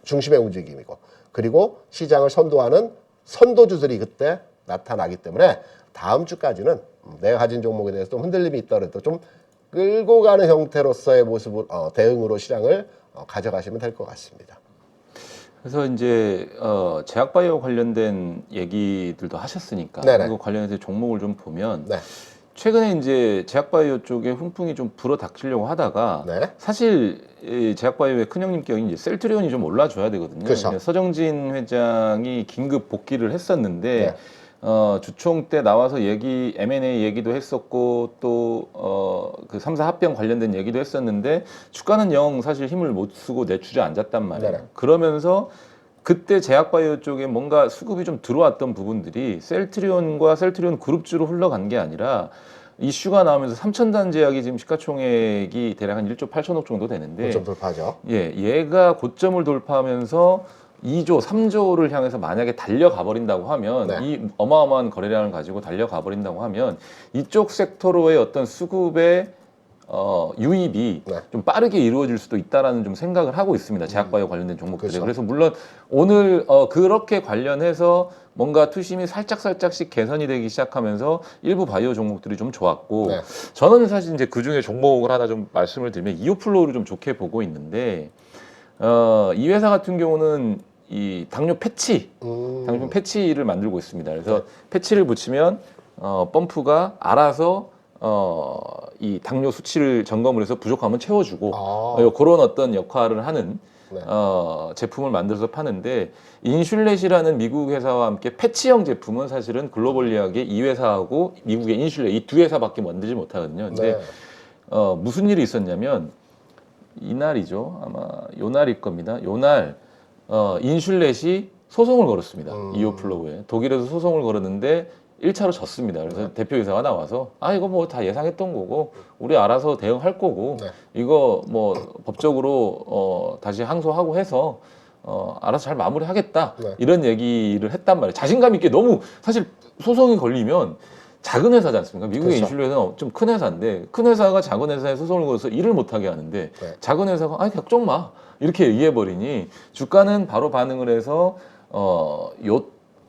중심의 움직임이고, 그리고 시장을 선도하는 선도주들이 그때 나타나기 때문에 다음 주까지는 내가 가진 종목에 대해서 좀 흔들림이 있더라도 좀 끌고 가는 형태로서의 모습을 대응으로 시장을 가져가시면 될 것 같습니다. 그래서 이제 제약바이오 관련된 얘기들도 하셨으니까 네네. 그거 관련해서 종목을 좀 보면 네. 최근에 이제 제약바이오 쪽에 훈풍이 좀 불어닥치려고 하다가 네. 사실 이 제약바이오의 큰형님 격인 이제 셀트리온이 좀 올라줘야 되거든요. 그렇죠. 서정진 회장이 긴급 복귀를 했었는데 네. 주총 때 나와서 M&A 얘기도 했었고 또 그 3사 합병 관련된 얘기도 했었는데 주가는 영 사실 힘을 못 쓰고 내주저 앉았단 말이에요. 네네. 그러면서 그때 제약바이오 쪽에 뭔가 수급이 좀 들어왔던 부분들이 셀트리온과 셀트리온 그룹주로 흘러간 게 아니라 이슈가 나오면서 삼천단 제약이 지금 시가총액이 대략 한 1조 8천억 정도 되는데 고점 돌파죠. 예, 얘가 고점을 돌파하면서 2조, 3조를 향해서 만약에 달려가 버린다고 하면 네. 이 어마어마한 거래량을 가지고 달려가 버린다고 하면 이쪽 섹터로의 어떤 수급의 유입이 네. 좀 빠르게 이루어질 수도 있다라는 좀 생각을 하고 있습니다. 제약바이오 관련된 종목들에. 그렇죠. 그래서 물론 오늘 그렇게 관련해서 뭔가 투심이 살짝씩 개선이 되기 시작하면서 일부 바이오 종목들이 좀 좋았고 네. 저는 사실 이제 그 중에 종목을 하나 좀 말씀을 드리면 이오플로우를 좀 좋게 보고 있는데 이 회사 같은 경우는 이 당뇨 패치를 만들고 있습니다. 그래서 패치를 붙이면 펌프가 알아서 이 당뇨 수치를 점검을 해서 부족하면 채워주고 그런 어떤 역할을 하는 네. 제품을 만들어서 파는데 인슐렛이라는 미국 회사와 함께 패치형 제품은 사실은 글로벌리하게 이 회사하고 미국의 인슐렛 이 두 회사밖에 만들지 못하거든요. 근데 네. 무슨 일이 있었냐면 이날이죠. 아마 요날일 겁니다. 요날 인슐렛이 소송을 걸었습니다. 이오플로우에. 독일에서 소송을 걸었는데 1차로 졌습니다. 그래서 대표이사가 나와서 이거 뭐 다 예상했던 거고 우리 알아서 대응할 거고 네. 이거 뭐 법적으로 다시 항소하고 해서 알아서 잘 마무리하겠다. 네. 이런 얘기를 했단 말이에요. 자신감 있게 너무 사실 소송이 걸리면 작은 회사지 않습니까? 미국의 그렇죠. 인슐렛은 좀 큰 회사인데 큰 회사가 작은 회사에 소송을 걸어서 일을 못하게 하는데 네. 작은 회사가 걱정 마 이렇게 얘기해버리니 주가는 바로 반응을 해서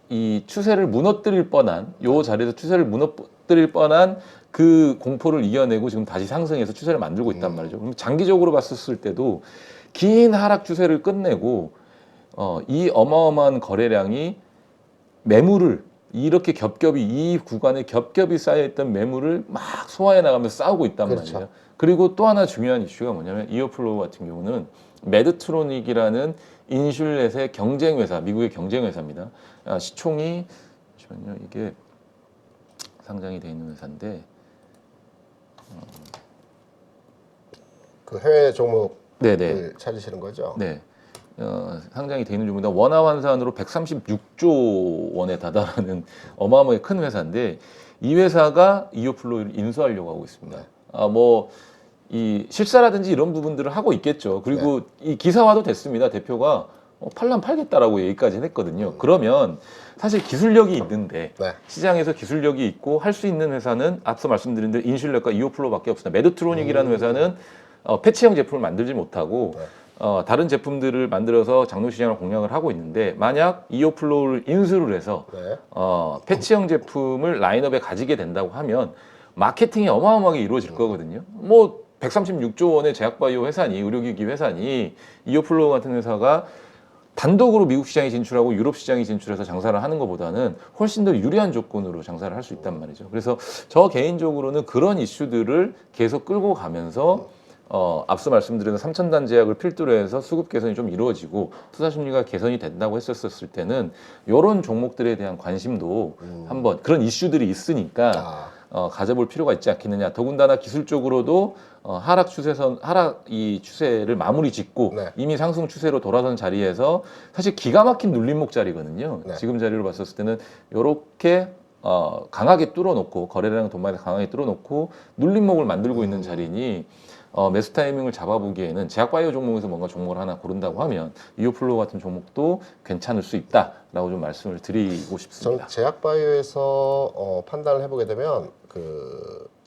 이 추세를 무너뜨릴 뻔한 요 자리에서 추세를 무너뜨릴 뻔한 그 공포를 이겨내고 지금 다시 상승해서 추세를 만들고 있단 말이죠. 그럼 장기적으로 봤을 때도 긴 하락 추세를 끝내고 이 어마어마한 거래량이 매물을 이렇게 겹겹이 이 구간에 겹겹이 쌓여있던 매물을 막 소화해 나가면서 싸우고 있단 그렇죠. 말이에요. 그리고 또 하나 중요한 이슈가 뭐냐면 이어플로우 같은 경우는 메드트로닉이라는 인슐렛의 경쟁 회사, 미국의 경쟁 회사입니다. 시총이 잠시만요, 이게 상장이 돼 있는 회사인데 그 해외 종목을 네네. 찾으시는 거죠? 네. 상장이 돼 있는 종목이다. 원화환산으로 136조 원에 달하는 어마어마하게 큰 회사인데 이 회사가 이오플로우를 인수하려고 하고 있습니다. 이 실사라든지 이런 부분들을 하고 있겠죠. 그리고 이 기사화도 됐습니다. 대표가 팔면 팔겠다라고 얘기까지 했거든요. 그러면 사실 기술력이 있는데 네. 시장에서 기술력이 있고 할 수 있는 회사는 앞서 말씀드린 대로 인슐렛과 이오플로우밖에 없습니다. 메드트로닉이라는 회사는 패치형 제품을 만들지 못하고 다른 제품들을 만들어서 장로 시장을 공략을 하고 있는데 만약 이오플로우를 인수를 해서 네. 패치형 제품을 라인업에 가지게 된다고 하면 마케팅이 어마어마하게 이루어질 거거든요. 뭐 136조 원의 제약바이오 회사니 의료기기 회사니 이오플로우 같은 회사가 단독으로 미국 시장에 진출하고 유럽 시장에 진출해서 장사를 하는 것보다는 훨씬 더 유리한 조건으로 장사를 할 수 있단 말이죠. 그래서 저 개인적으로는 그런 이슈들을 계속 끌고 가면서 앞서 말씀드린 3,000단 제약을 필두로 해서 수급 개선이 좀 이루어지고 투자 심리가 개선이 된다고 했었을 때는 이런 종목들에 대한 관심도 한번 그런 이슈들이 있으니까 가져볼 필요가 있지 않겠느냐. 더군다나 기술적으로도 하락 이 추세를 마무리 짓고 네. 이미 상승 추세로 돌아선 자리에서 사실 기가 막힌 눌림목 자리거든요. 네. 지금 자리로 봤었을 때는 이렇게 강하게 뚫어놓고 거래량 돈만에 강하게 뚫어놓고 눌림목을 만들고 있는 자리니 매수 타이밍을 잡아보기에는 제약바이오 종목에서 뭔가 종목을 하나 고른다고 하면 이오플로우 같은 종목도 괜찮을 수 있다라고 좀 말씀을 드리고 싶습니다. 저는 제약바이오에서 판단을 해보게 되면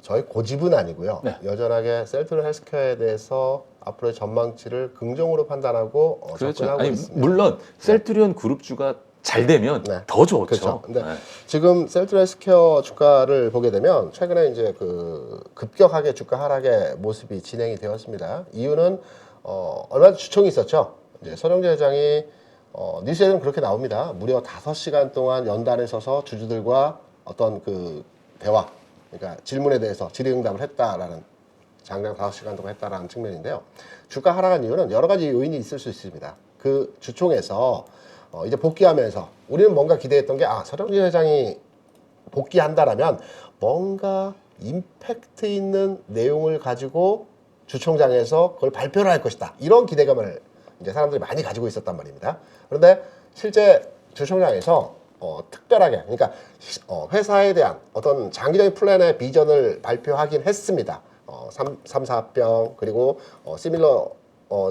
저희 고집은 아니고요. 네. 여전하게 셀트리 헬스케어에 대해서 앞으로의 전망치를 긍정으로 판단하고 그렇죠. 접근하고 있습니다. 물론 셀트리온 그룹주가 잘 되면 네. 더 좋죠. 그렇죠. 근데 네. 지금 셀트리온 헬스케어 주가를 보게 되면 최근에 이제 그 급격하게 주가 하락의 모습이 진행이 되었습니다. 이유는 얼마 전 주총이 있었죠. 이제 서정재 회장이 뉴스에는 그렇게 나옵니다. 무려 5시간 동안 연단에 서서 주주들과 어떤 그 대화, 그러니까 질문에 대해서 질의응답을 했다라는, 장장 5시간 동안 했다라는 측면인데요. 주가 하락한 이유는 여러 가지 요인이 있을 수 있습니다. 그 주총에서 이제 복귀하면서 우리는 뭔가 기대했던 게, 서정재 회장이 복귀한다라면 뭔가 임팩트 있는 내용을 가지고 주총장에서 그걸 발표를 할 것이다, 이런 기대감을 이제 사람들이 많이 가지고 있었단 말입니다. 그런데 실제 주총장에서 특별하게, 그러니까 회사에 대한 어떤 장기적인 플랜의 비전을 발표하긴 했습니다. 3, 4병 그리고 시밀러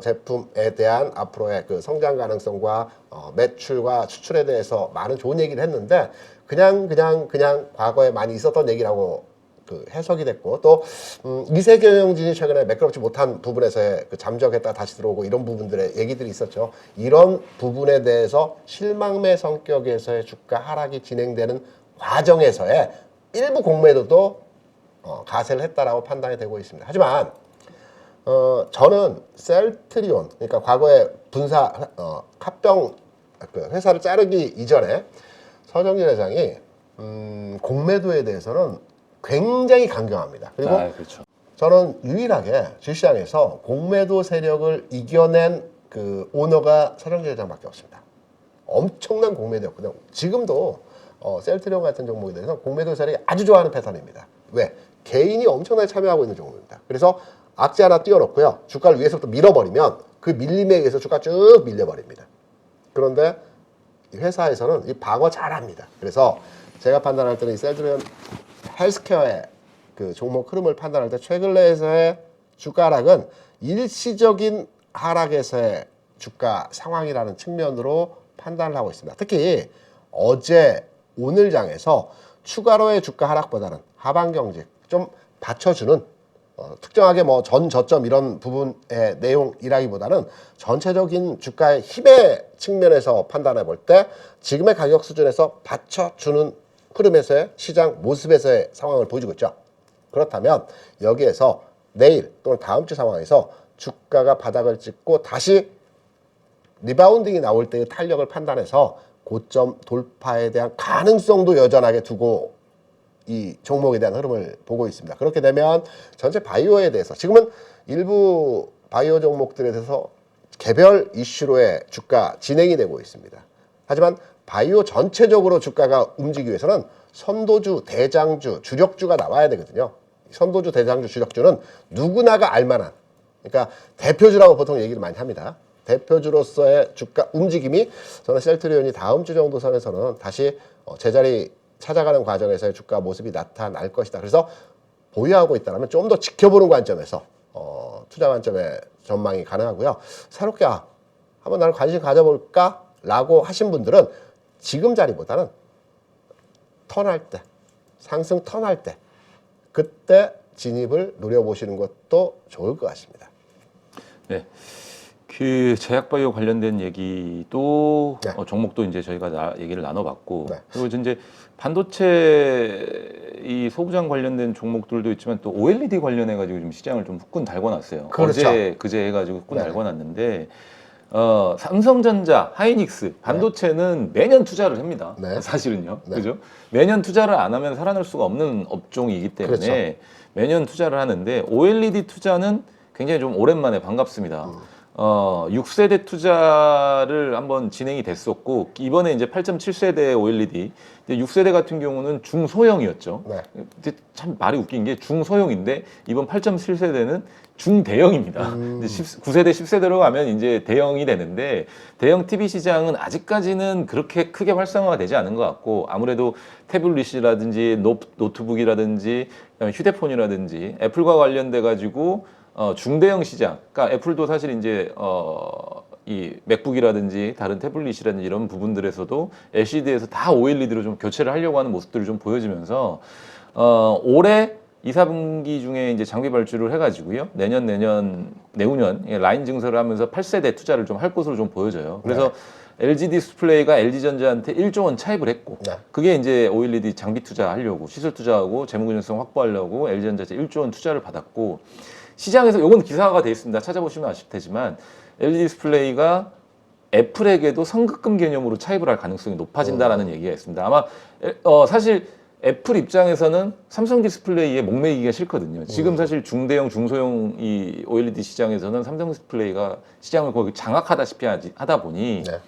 제품에 대한 앞으로의 그 성장 가능성과 매출과 수출에 대해서 많은 좋은 얘기를 했는데, 그냥 과거에 많이 있었던 얘기라고 그 해석이 됐고, 또 이세경영진이 최근에 매끄럽지 못한 부분에서의 그 잠적했다 다시 들어오고 이런 부분들의 얘기들이 있었죠. 이런 부분에 대해서 실망매 성격에서의 주가 하락이 진행되는 과정에서의 일부 공매도도 가세를 했다라고 판단이 되고 있습니다. 하지만 저는 셀트리온, 그러니까 과거에 분사 합병 그 회사를 자르기 이전에 서정진 회장이 공매도에 대해서는 굉장히 강경합니다. 그리고 그렇죠. 저는 유일하게 주시장에서 공매도 세력을 이겨낸 그 오너가 서정진 회장밖에 없습니다. 엄청난 공매도였거든요. 지금도 셀트리온 같은 종목에 대해서 공매도 세력이 아주 좋아하는 패턴입니다. 왜? 개인이 엄청나게 참여하고 있는 종목입니다. 그래서 악재 하나 띄워놓고요, 주가를 위에서부터 밀어버리면 그 밀림에 의해서 주가 쭉 밀려버립니다. 그런데 이 회사에서는 이 방어 잘합니다. 그래서 제가 판단할 때는 이 셀트리온 헬스케어의 그 종목 흐름을 판단할 때 최근에서의 주가 하락은 일시적인 하락에서의 주가 상황이라는 측면으로 판단을 하고 있습니다. 특히 어제 오늘 장에서 추가로의 주가 하락보다는 하방 경직 좀 받쳐주는 특정하게 뭐 전 저점 이런 부분의 내용이라기보다는 전체적인 주가의 힘의 측면에서 판단해 볼 때 지금의 가격 수준에서 받쳐주는 흐름에서의 시장 모습에서의 상황을 보여주고 있죠. 그렇다면 여기에서 내일 또는 다음 주 상황에서 주가가 바닥을 찍고 다시 리바운딩이 나올 때의 탄력을 판단해서 고점 돌파에 대한 가능성도 여전하게 두고 이 종목에 대한 흐름을 보고 있습니다. 그렇게 되면 전체 바이오에 대해서 지금은 일부 바이오 종목들에 대해서 개별 이슈로의 주가 진행이 되고 있습니다. 하지만 바이오 전체적으로 주가가 움직이기 위해서는 선도주, 대장주, 주력주가 나와야 되거든요. 선도주, 대장주, 주력주는 누구나가 알만한, 그러니까 대표주라고 보통 얘기를 많이 합니다. 대표주로서의 주가 움직임이 저는 셀트리온이 다음 주 정도 선에서는 다시 제자리 찾아가는 과정에서의 주가 모습이 나타날 것이다. 그래서 보유하고 있다면 좀 더 지켜보는 관점에서 투자 관점의 전망이 가능하고요. 새롭게 한번 나를 관심 가져볼까? 라고 하신 분들은 지금 자리보다는 턴할 때, 상승 턴할 때, 그때 진입을 노려보시는 것도 좋을 것 같습니다. 네. 그 제약바이오 관련된 얘기도 네. 종목도 이제 저희가 얘기를 나눠봤고, 네. 그리고 이제 반도체 이 소부장 관련된 종목들도 있지만 또 OLED 관련해 가지고 좀 시장을 좀 후끈 달궈놨어요. 그렇죠. 그제 해가지고 후끈 네. 달궈놨는데 삼성전자, 하이닉스 반도체는 매년 투자를 합니다. 네. 사실은요, 네. 그죠? 매년 투자를 안 하면 살아날 수가 없는 업종이기 때문에 그렇죠. 매년 투자를 하는데 OLED 투자는 굉장히 좀 오랜만에 반갑습니다. 6세대 투자를 한번 진행이 됐었고, 이번에 이제 8.7세대 OLED, 6세대 같은 경우는 중소형이었죠. 네. 근데 참 말이 웃긴 게 중소형인데 이번 8.7세대는 중대형입니다. 9세대, 10세대로 가면 이제 대형이 되는데, 대형 TV 시장은 아직까지는 그렇게 크게 활성화가 되지 않은 것 같고, 아무래도 태블릿이라든지 노트북이라든지 휴대폰이라든지 애플과 관련돼 가지고 중대형 시장, 그러니까 애플도 사실 이제 이 맥북이라든지 다른 태블릿이라든지 이런 부분들에서도 LCD에서 다 OLED로 좀 교체를 하려고 하는 모습들을 좀 보여지면서 올해 2, 4분기 중에 이제 장비 발주를 해가지고요, 내후년 라인 증설을 하면서 8세대 투자를 좀 할 것으로 좀 보여져요. 그래서 LG 디스플레이가 LG전자한테 1조 원 차입을 했고 네. 그게 이제 OLED 장비 투자하려고 시설 투자하고 재무 균형성 확보하려고 LG전자에서 1조 원 투자를 받았고 시장에서 요건 기사화가 돼 있습니다. 찾아보시면 아실 테지만 LG 디스플레이가 애플에게도 선급금 개념으로 차입을 할 가능성이 높아진다라는 얘기가 있습니다. 아마 사실 애플 입장에서는 삼성 디스플레이에 목매기가 싫거든요. 지금 사실 중대형, 중소형 이 OLED 시장에서는 삼성 디스플레이가 시장을 거의 장악하다시피 하다 보니 네.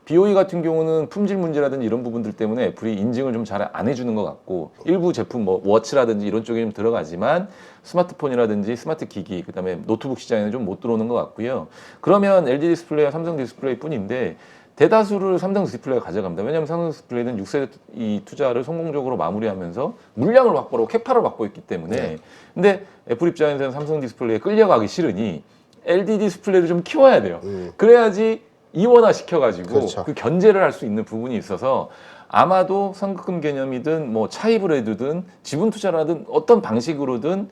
BOE 같은 경우는 품질 문제라든지 이런 부분들 때문에 애플이 인증을 좀 잘 안 해주는 것 같고 일부 제품 뭐 워치라든지 이런 쪽에 좀 들어가지만 스마트폰이라든지 스마트 기기 그다음에 노트북 시장에는 좀 못 들어오는 것 같고요. 그러면 LG 디스플레이와 삼성 디스플레이뿐인데 대다수를 삼성 디스플레이가 가져갑니다. 왜냐하면 삼성 디스플레이는 6세대 이 투자를 성공적으로 마무리하면서 물량을 확보하고 캐파를 확보했기 때문에 네. 근데 애플 입장에서는 삼성 디스플레이에 끌려가기 싫으니 LG 디스플레이를 좀 키워야 돼요. 그래야지 이원화 시켜가지고 그렇죠. 그 견제를 할 수 있는 부분이 있어서 아마도 선급금 개념이든 뭐 차입을 해두든 지분 투자를 하든 어떤 방식으로든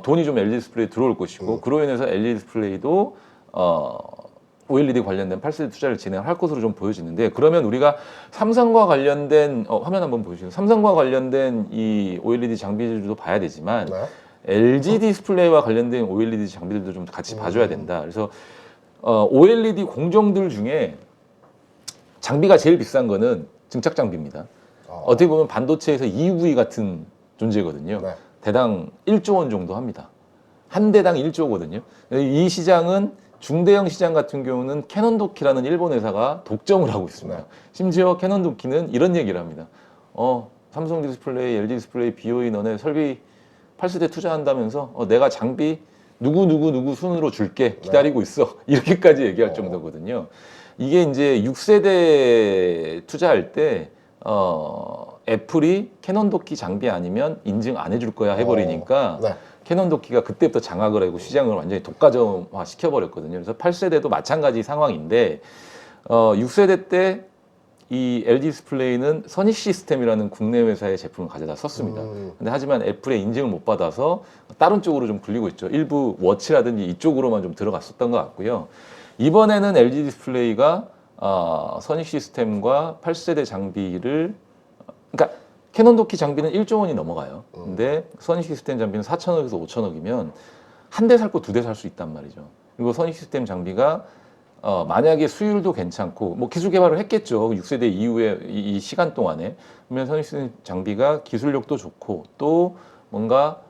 돈이 좀 LG 디스플레이에 들어올 것이고 그로 인해서 LG 디스플레이도 OLED 관련된 8세대 투자를 진행할 것으로 좀 보여지는데 그러면 우리가 삼성과 관련된 화면 한번 보여주세요. 삼성과 관련된 이 OLED 장비들도 봐야 되지만 네. LG 디스플레이와 관련된 OLED 장비들도 좀 같이 봐줘야 된다. 그래서 OLED 공정들 중에 장비가 제일 비싼 거는 증착 장비입니다. 어떻게 보면 반도체에서 EUV 같은 존재거든요. 네. 대당 1조 원 정도 합니다. 한 대당 1조거든요. 이 시장은 중대형 시장 같은 경우는 캐논도키라는 일본 회사가 독점을 하고 있습니다. 네. 심지어 캐논도키는 이런 얘기를 합니다. 삼성 디스플레이, LG 디스플레이, BOE 너네 설비 8세대 투자한다면서 내가 장비 누구 순으로 줄게 기다리고 있어 이렇게까지 얘기할 정도거든요. 이게 이제 6세대 투자할 때 애플이 캐논도키 장비 아니면 인증 안 해줄 거야 해버리니까 네. 캐논도키가 그때부터 장악을 하고 시장을 완전히 독과점화 시켜버렸거든요. 그래서 8세대도 마찬가지 상황인데 6세대 때 이 LG 디스플레이는 선익 시스템이라는 국내 회사의 제품을 가져다 썼습니다. 근데 하지만 애플의 인증을 못 받아서 다른 쪽으로 좀 굴리고 있죠. 일부 워치라든지 이쪽으로만 좀 들어갔었던 것 같고요. 이번에는 LG 디스플레이가 선익 시스템과 8세대 장비를 그러니까 캐논도키 장비는 1조 원이 넘어가요. 근데 선익 시스템 장비는 4천억에서 5천억이면 한 대 살 거 두 대 살 수 있단 말이죠. 그리고 선익 시스템 장비가 만약에 수율도 괜찮고 뭐 기술 개발을 했겠죠. 6세대 이후에 이 시간 동안에 그러면 선익 시스템 장비가 기술력도 좋고 또 뭔가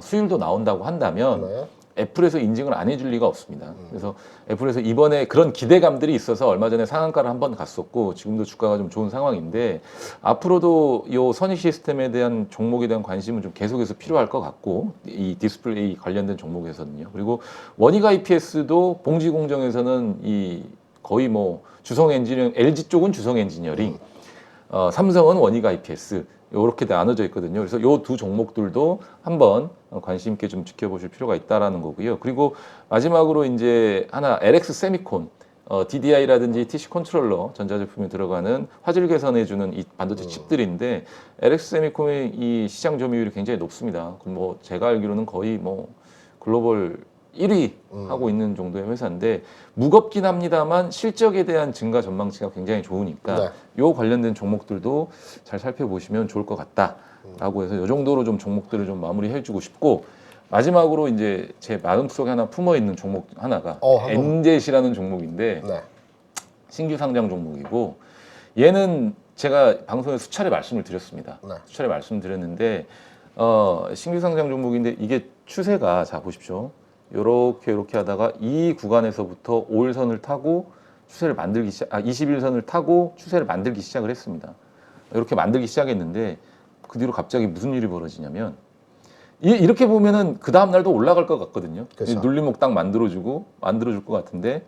수율도 나온다고 한다면 네. 애플에서 인증을 안 해줄 리가 없습니다. 그래서 애플에서 이번에 그런 기대감들이 있어서 얼마 전에 상한가를 한번 갔었고 지금도 주가가 좀 좋은 상황인데 앞으로도 이 선익 시스템에 대한 종목에 대한 관심은 좀 계속해서 필요할 것 같고 이 디스플레이 관련된 종목에서는요. 그리고 원익 IPS도 봉지 공정에서는 이 거의 뭐 주성 엔지니어링 LG 쪽은 주성 엔지니어링 삼성은 원익 IPS 이렇게 나눠져 있거든요. 그래서 이 두 종목들도 한번 관심 있게 좀 지켜보실 필요가 있다라는 거고요. 그리고 마지막으로 이제 하나 LX 세미콘 DDI라든지 TC 컨트롤러 전자제품에 들어가는 화질 개선해주는 이 반도체 칩들인데 LX 세미콘의 이 시장 점유율이 굉장히 높습니다. 뭐 제가 알기로는 거의 뭐 글로벌 1위 하고 있는 정도의 회사인데 무겁긴 합니다만 실적에 대한 증가 전망치가 굉장히 좋으니까 요 관련된 종목들도 잘 살펴보시면 좋을 것 같다라고 해서 요 정도로 좀 종목들을 좀 마무리해주고 싶고 마지막으로 이제 제 마음속에 하나 품어 있는 종목 하나가 엔젯이라는 종목인데 네. 신규 상장 종목이고 얘는 제가 방송에 수차례 말씀을 드렸습니다. 네. 수차례 말씀드렸는데 신규 상장 종목인데 이게 추세가 자 보십시오. 요렇게 하다가 이 구간에서부터 5일선을 타고 추세를 만들기 21선을 타고 추세를 만들기 시작을 했습니다. 이렇게 만들기 시작했는데 그 뒤로 갑자기 무슨 일이 벌어지냐면 이렇게 보면은 그 다음 날도 올라갈 것 같거든요. 그렇죠. 눌림목 딱 만들어줄 것 같은데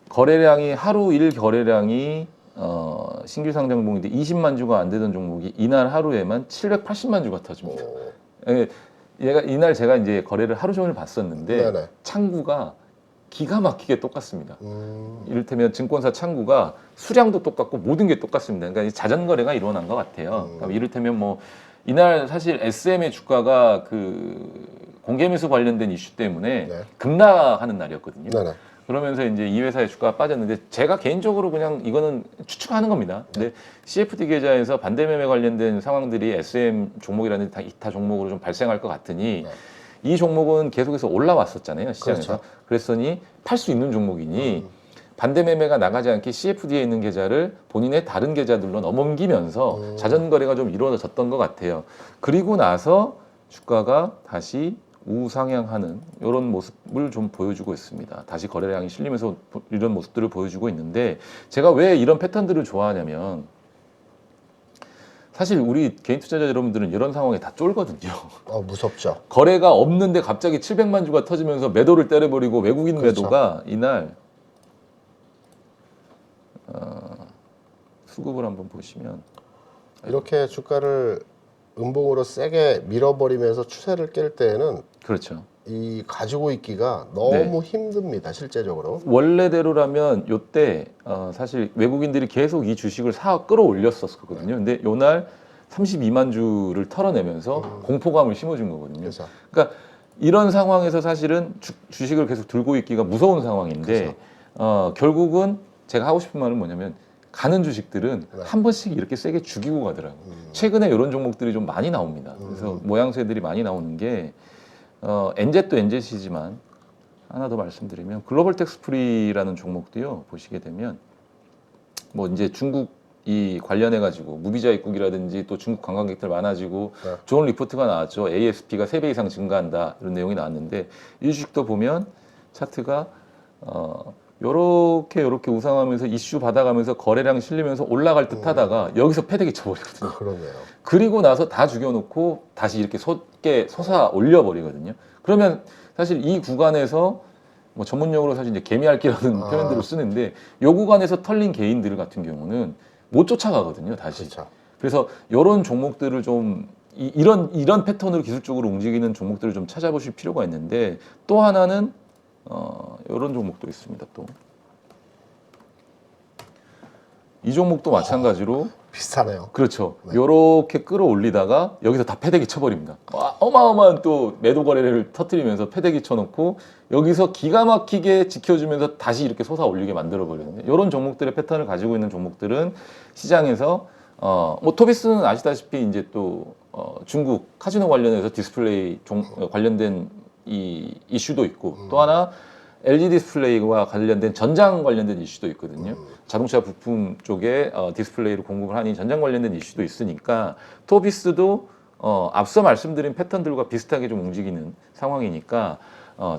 거래량이 하루 일 거래량이 신규 상장 종목인데 20만 주가 안 되던 종목이 이날 하루에만 780만 주가 터집니다. 얘가 이날 제가 이제 거래를 하루 종일 봤었는데 네네. 창구가 기가 막히게 똑같습니다. 이를테면 증권사 창구가 수량도 똑같고 모든 게 똑같습니다. 그러니까 자전 거래가 일어난 것 같아요. 그러니까 이를테면 뭐 이날 사실 SM의 주가가 그 공개 매수 관련된 이슈 때문에 네. 급락하는 날이었거든요. 네네. 그러면서 이제 이 회사의 주가가 빠졌는데 제가 개인적으로 그냥 이거는 추측하는 겁니다. 근데 CFD 계좌에서 반대 매매 관련된 상황들이 SM 종목이라든지 기타 종목으로 좀 발생할 것 같으니 이 종목은 계속해서 올라왔었잖아요, 시장에서. 그렇죠. 그랬더니 팔 수 있는 종목이니 반대 매매가 나가지 않게 CFD에 있는 계좌를 본인의 다른 계좌들로 넘기면서 자전거래가 좀 이루어졌던 것 같아요. 그리고 나서 주가가 다시 우상향하는 이런 모습을 좀 보여주고 있습니다. 다시 거래량이 실리면서 이런 모습들을 보여주고 있는데 제가 왜 이런 패턴들을 좋아하냐면 사실 우리 개인 투자자 여러분들은 이런 상황에 다 쫄거든요. 무섭죠. 거래가 없는데 갑자기 700만 주가 터지면서 매도를 때려버리고 외국인 그렇죠. 매도가 이날 수급을 한번 보시면 이렇게 주가를 음봉으로 세게 밀어버리면서 추세를 깰 때에는 그렇죠. 이 가지고 있기가 너무 힘듭니다, 실제적으로. 원래대로라면 요때 사실 외국인들이 계속 이 주식을 끌어올렸었거든요. 근데 요날 32만 주를 털어내면서 공포감을 심어준 거거든요. 그래서 그러니까 이런 상황에서 사실은 주식을 계속 들고 있기가 무서운 상황인데 결국은 제가 하고 싶은 말은 뭐냐면 가는 주식들은 한 번씩 이렇게 세게 죽이고 가더라고요. 최근에 이런 종목들이 좀 많이 나옵니다. 그래서 모양새들이 많이 나오는 게 엔젯도 엔젯이지만 하나 더 말씀드리면 글로벌 텍스프리라는 종목도요. 보시게 되면 뭐 이제 중국이 관련해 가지고 무비자 입국이라든지 또 중국 관광객들 많아지고 좋은 리포트가 나왔죠. ASP가 3배 이상 증가한다 이런 내용이 나왔는데 이 주식도 보면 차트가 요렇게 우상하면서 이슈 받아가면서 거래량 실리면서 올라갈 듯 하다가 여기서 패대기 쳐버리거든요. 그러네요. 그리고 나서 다 죽여놓고 다시 이렇게 솟아 올려버리거든요. 그러면 사실 이 구간에서 뭐 전문용어로 사실 이제 개미핥기라는 표현들을 쓰는데 요 구간에서 털린 개인들 같은 경우는 못 쫓아가거든요, 다시. 그렇죠. 그래서 이런 종목들을 좀 이런 패턴으로 기술적으로 움직이는 종목들을 좀 찾아보실 필요가 있는데 또 하나는 이런 종목도 있습니다. 또 이 종목도 마찬가지로 비슷하네요. 그렇죠. 요렇게 끌어올리다가 여기서 다 패대기 쳐버립니다. 어마어마한 또 매도 거래를 터뜨리면서 패대기 쳐놓고 여기서 기가 막히게 지켜주면서 다시 이렇게 솟아올리게 만들어버리는데 이런 종목들의 패턴을 가지고 있는 종목들은 시장에서 뭐 토비스는 아시다시피 이제 또 중국 카지노 관련해서 디스플레이 관련된 이 이슈도 있고 또 하나 LG 디스플레이와 관련된 전장 관련된 이슈도 있거든요. 자동차 부품 쪽에 디스플레이를 공급을 하니 전장 관련된 이슈도 있으니까 토비스도 앞서 말씀드린 패턴들과 비슷하게 좀 움직이는 상황이니까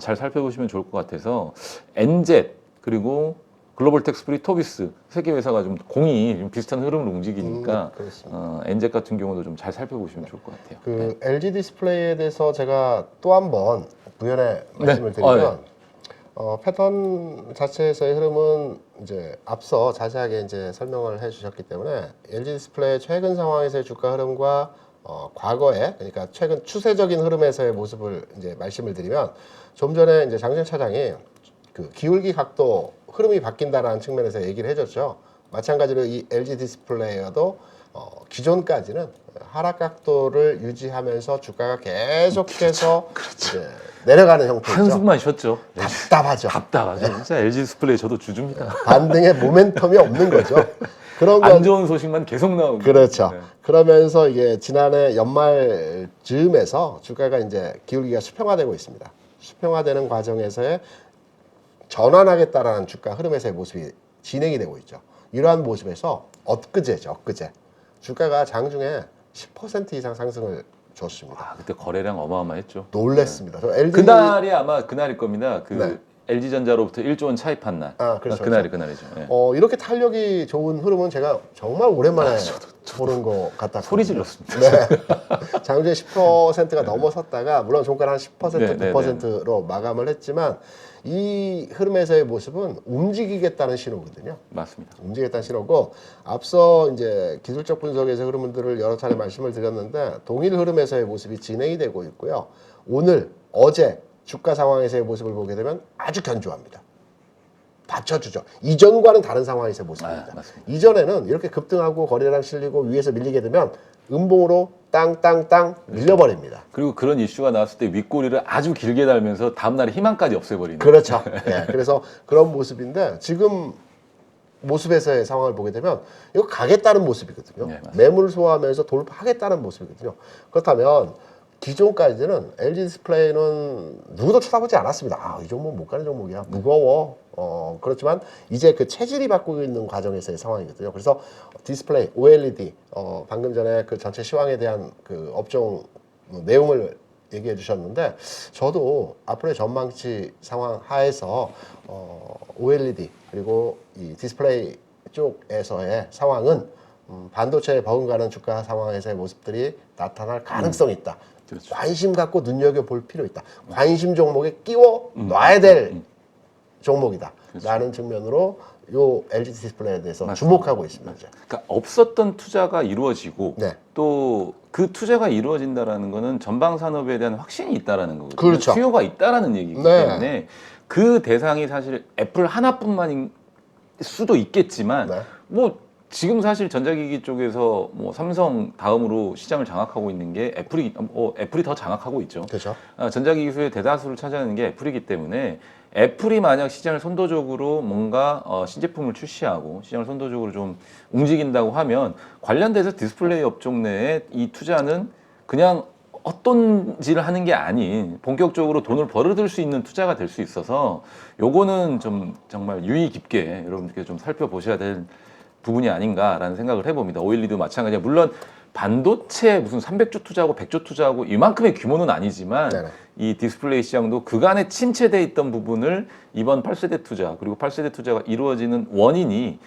잘 살펴보시면 좋을 것 같아서 엔젯 그리고 글로벌 텍스프리 토비스 세 개 회사가 좀 공이 좀 비슷한 흐름으로 움직이니까 엔젯 같은 경우도 좀 잘 살펴보시면 좋을 것 같아요. 그 LG 디스플레이에 대해서 제가 또 한 번 부연해 말씀을 드리면 패턴 자체에서의 흐름은 이제 앞서 자세하게 이제 설명을 해주셨기 때문에 LG 디스플레이 최근 상황에서의 주가 흐름과 과거에 그러니까 최근 추세적인 흐름에서의 모습을 이제 말씀을 드리면 좀 전에 이제 장준 차장이 그 기울기 각도 흐름이 바뀐다라는 측면에서 얘기를 해줬죠. 마찬가지로 이 LG 디스플레이어도 기존까지는 하락 각도를 유지하면서 주가가 계속해서 이제 내려가는 형태죠. 한숨만 쉬었죠. 답답하죠. 답답하죠. 진짜 LG 디스플레이 저도 주주입니다. 반등의 모멘텀이 없는 거죠. 그런 안 좋은 소식만 계속 나오고. 그렇죠. 네. 그러면서 이게 지난해 연말 즈음에서 주가가 이제 기울기가 수평화되고 있습니다. 수평화되는 과정에서의 전환하겠다라는 주가 흐름에서의 모습이 진행이 되고 있죠. 이러한 모습에서 엊그제죠. 주가가 장중에 10% 이상 상승을 줬습니다. 그때 거래량 어마어마했죠. 놀랬습니다. 저 LG 그날이 아마 그날일 겁니다. 그 네. LG전자로부터 1조 원 차입한 날. 그렇죠. 그날이죠. 네. 이렇게 탄력이 좋은 흐름은 제가 정말 오랜만에 보는 것 같다. 소리 질렀습니다. 네. 장중에 10%가 넘어섰다가 물론 종가는 한 10%, 네, 9%로 마감을 했지만 이 흐름에서의 모습은 움직이겠다는 신호거든요. 맞습니다. 움직이겠다는 신호고 앞서 이제 기술적 분석에서 흐름들을 여러 차례 말씀을 드렸는데 동일 흐름에서의 모습이 진행이 되고 있고요. 오늘 어제 주가 상황에서의 모습을 보게 되면 아주 견조합니다. 받쳐주죠. 이전과는 다른 상황에서의 모습입니다. 맞습니다. 이전에는 이렇게 급등하고 거래량 실리고 위에서 밀리게 되면 음봉으로 땅땅땅 밀려버립니다. 그리고 그런 이슈가 나왔을 때 윗꼬리를 아주 길게 달면서 다음날에 희망까지 없애버리는. 그렇죠. 예, 그래서 그런 모습인데 지금 모습에서의 상황을 보게 되면 이거 가겠다는 모습이거든요. 네, 맞습니다. 매물을 소화하면서 돌파하겠다는 모습이거든요. 그렇다면 기존까지는 LG 디스플레이는 누구도 쳐다보지 않았습니다. 아, 이 종목 못 가는 종목이야. 무거워. 그렇지만 이제 그 체질이 바꾸고 있는 과정에서의 상황이거든요. 그래서 디스플레이, OLED, 방금 전에 그 전체 시황에 대한 그 업종 내용을 얘기해 주셨는데 저도 앞으로의 전망치 상황 하에서 OLED 그리고 이 디스플레이 쪽에서의 상황은 반도체에 버금가는 주가 상황에서의 모습들이 나타날 가능성이 있다. 그렇죠. 관심 갖고 눈여겨볼 필요 있다. 관심 종목에 끼워 놔야 될 종목이다. 그렇죠. 라는 측면으로 요 LG 디스플레이에 대해서 주목하고 있습니다. 이제. 그러니까 없었던 투자가 이루어지고 네. 또 그 투자가 이루어진다라는 거는 전방 산업에 대한 확신이 있다라는 거거든요. 그렇죠. 수요가 있다라는 얘기이기 네. 때문에 그 대상이 사실 애플 하나뿐만일 수도 있겠지만 네. 뭐 지금 사실 전자기기 쪽에서 뭐 삼성 다음으로 시장을 장악하고 있는 게 애플이 더 장악하고 있죠. 그렇죠. 전자기기 수의 대다수를 차지하는 게 애플이기 때문에 애플이 만약 시장을 선도적으로 뭔가 신제품을 출시하고 시장을 선도적으로 좀 움직인다고 하면 관련돼서 디스플레이 업종 내에 이 투자는 그냥 헛돈질을 하는 게 아닌 본격적으로 돈을 벌어들 수 있는 투자가 될 수 있어서 요거는 좀 정말 유의 깊게 여러분들께 좀 살펴보셔야 될 부분이 아닌가라는 생각을 해봅니다. OLED도 마찬가지야. 물론 반도체 무슨 300조 투자하고 100조 투자하고 이만큼의 규모는 아니지만 네네. 이 디스플레이 시장도 그간에 침체돼 있던 부분을 이번 8세대 투자 그리고 8세대 투자가 이루어지는 원인이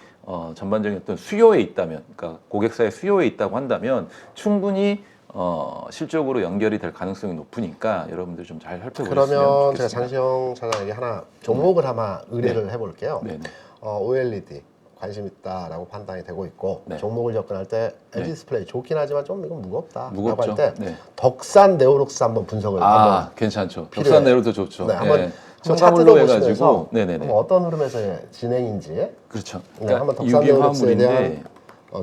전반적인 어떤 수요에 있다면, 그러니까 고객사의 수요에 있다고 한다면 충분히 실적으로 연결이 될 가능성이 높으니까 여러분들 좀 잘 살펴보시면 그러면 좋겠습니다. 제가 장시영 차장에게 하나 종목을 아마 의뢰를 해볼게요. 네네. OLED 관심 있다라고 판단이 되고 있고 네. 종목을 접근할 때 LG 디스플레이 좋긴 하지만 좀 이건 무겁다. 무겁죠. 라고 할 때 네. 덕산 네오룩스 한번 분석을 한번 괜찮죠. 필요해요. 덕산 내로도 좋죠. 네, 한번 첨가물로 차트도 해가지고 보시면서 네네네. 한번 어떤 흐름에서의 진행인지 그렇죠. 네, 한번 덕산 유기 네오룩스에 대한 화물인데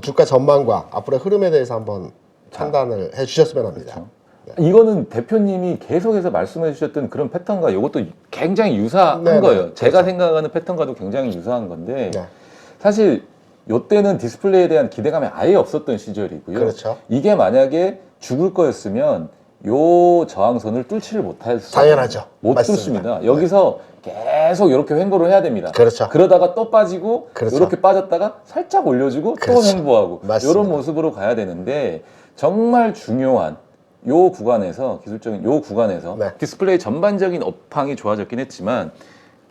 주가 전망과 앞으로의 흐름에 대해서 한번 판단을 해주셨으면 합니다. 그렇죠. 이거는 대표님이 계속해서 말씀해 주셨던 그런 패턴과 이것도 굉장히 유사한 네네, 거예요. 제가 그렇죠. 생각하는 패턴과도 굉장히 유사한 건데 네. 사실 요때는 디스플레이에 대한 기대감이 아예 없었던 시절이고요. 그렇죠. 이게 만약에 죽을 거였으면 요 저항선을 뚫지를 못했어요. 당연하죠. 못 맞습니다. 뚫습니다. 여기서 계속 이렇게 횡보를 해야 됩니다. 그렇죠. 그러다가 또 빠지고 그렇죠. 이렇게 빠졌다가 살짝 올려주고 그렇죠. 또 횡보하고 맞습니다. 이런 모습으로 가야 되는데 정말 중요한 요 구간에서 기술적인 요 구간에서 네. 디스플레이 전반적인 업황이 좋아졌긴 했지만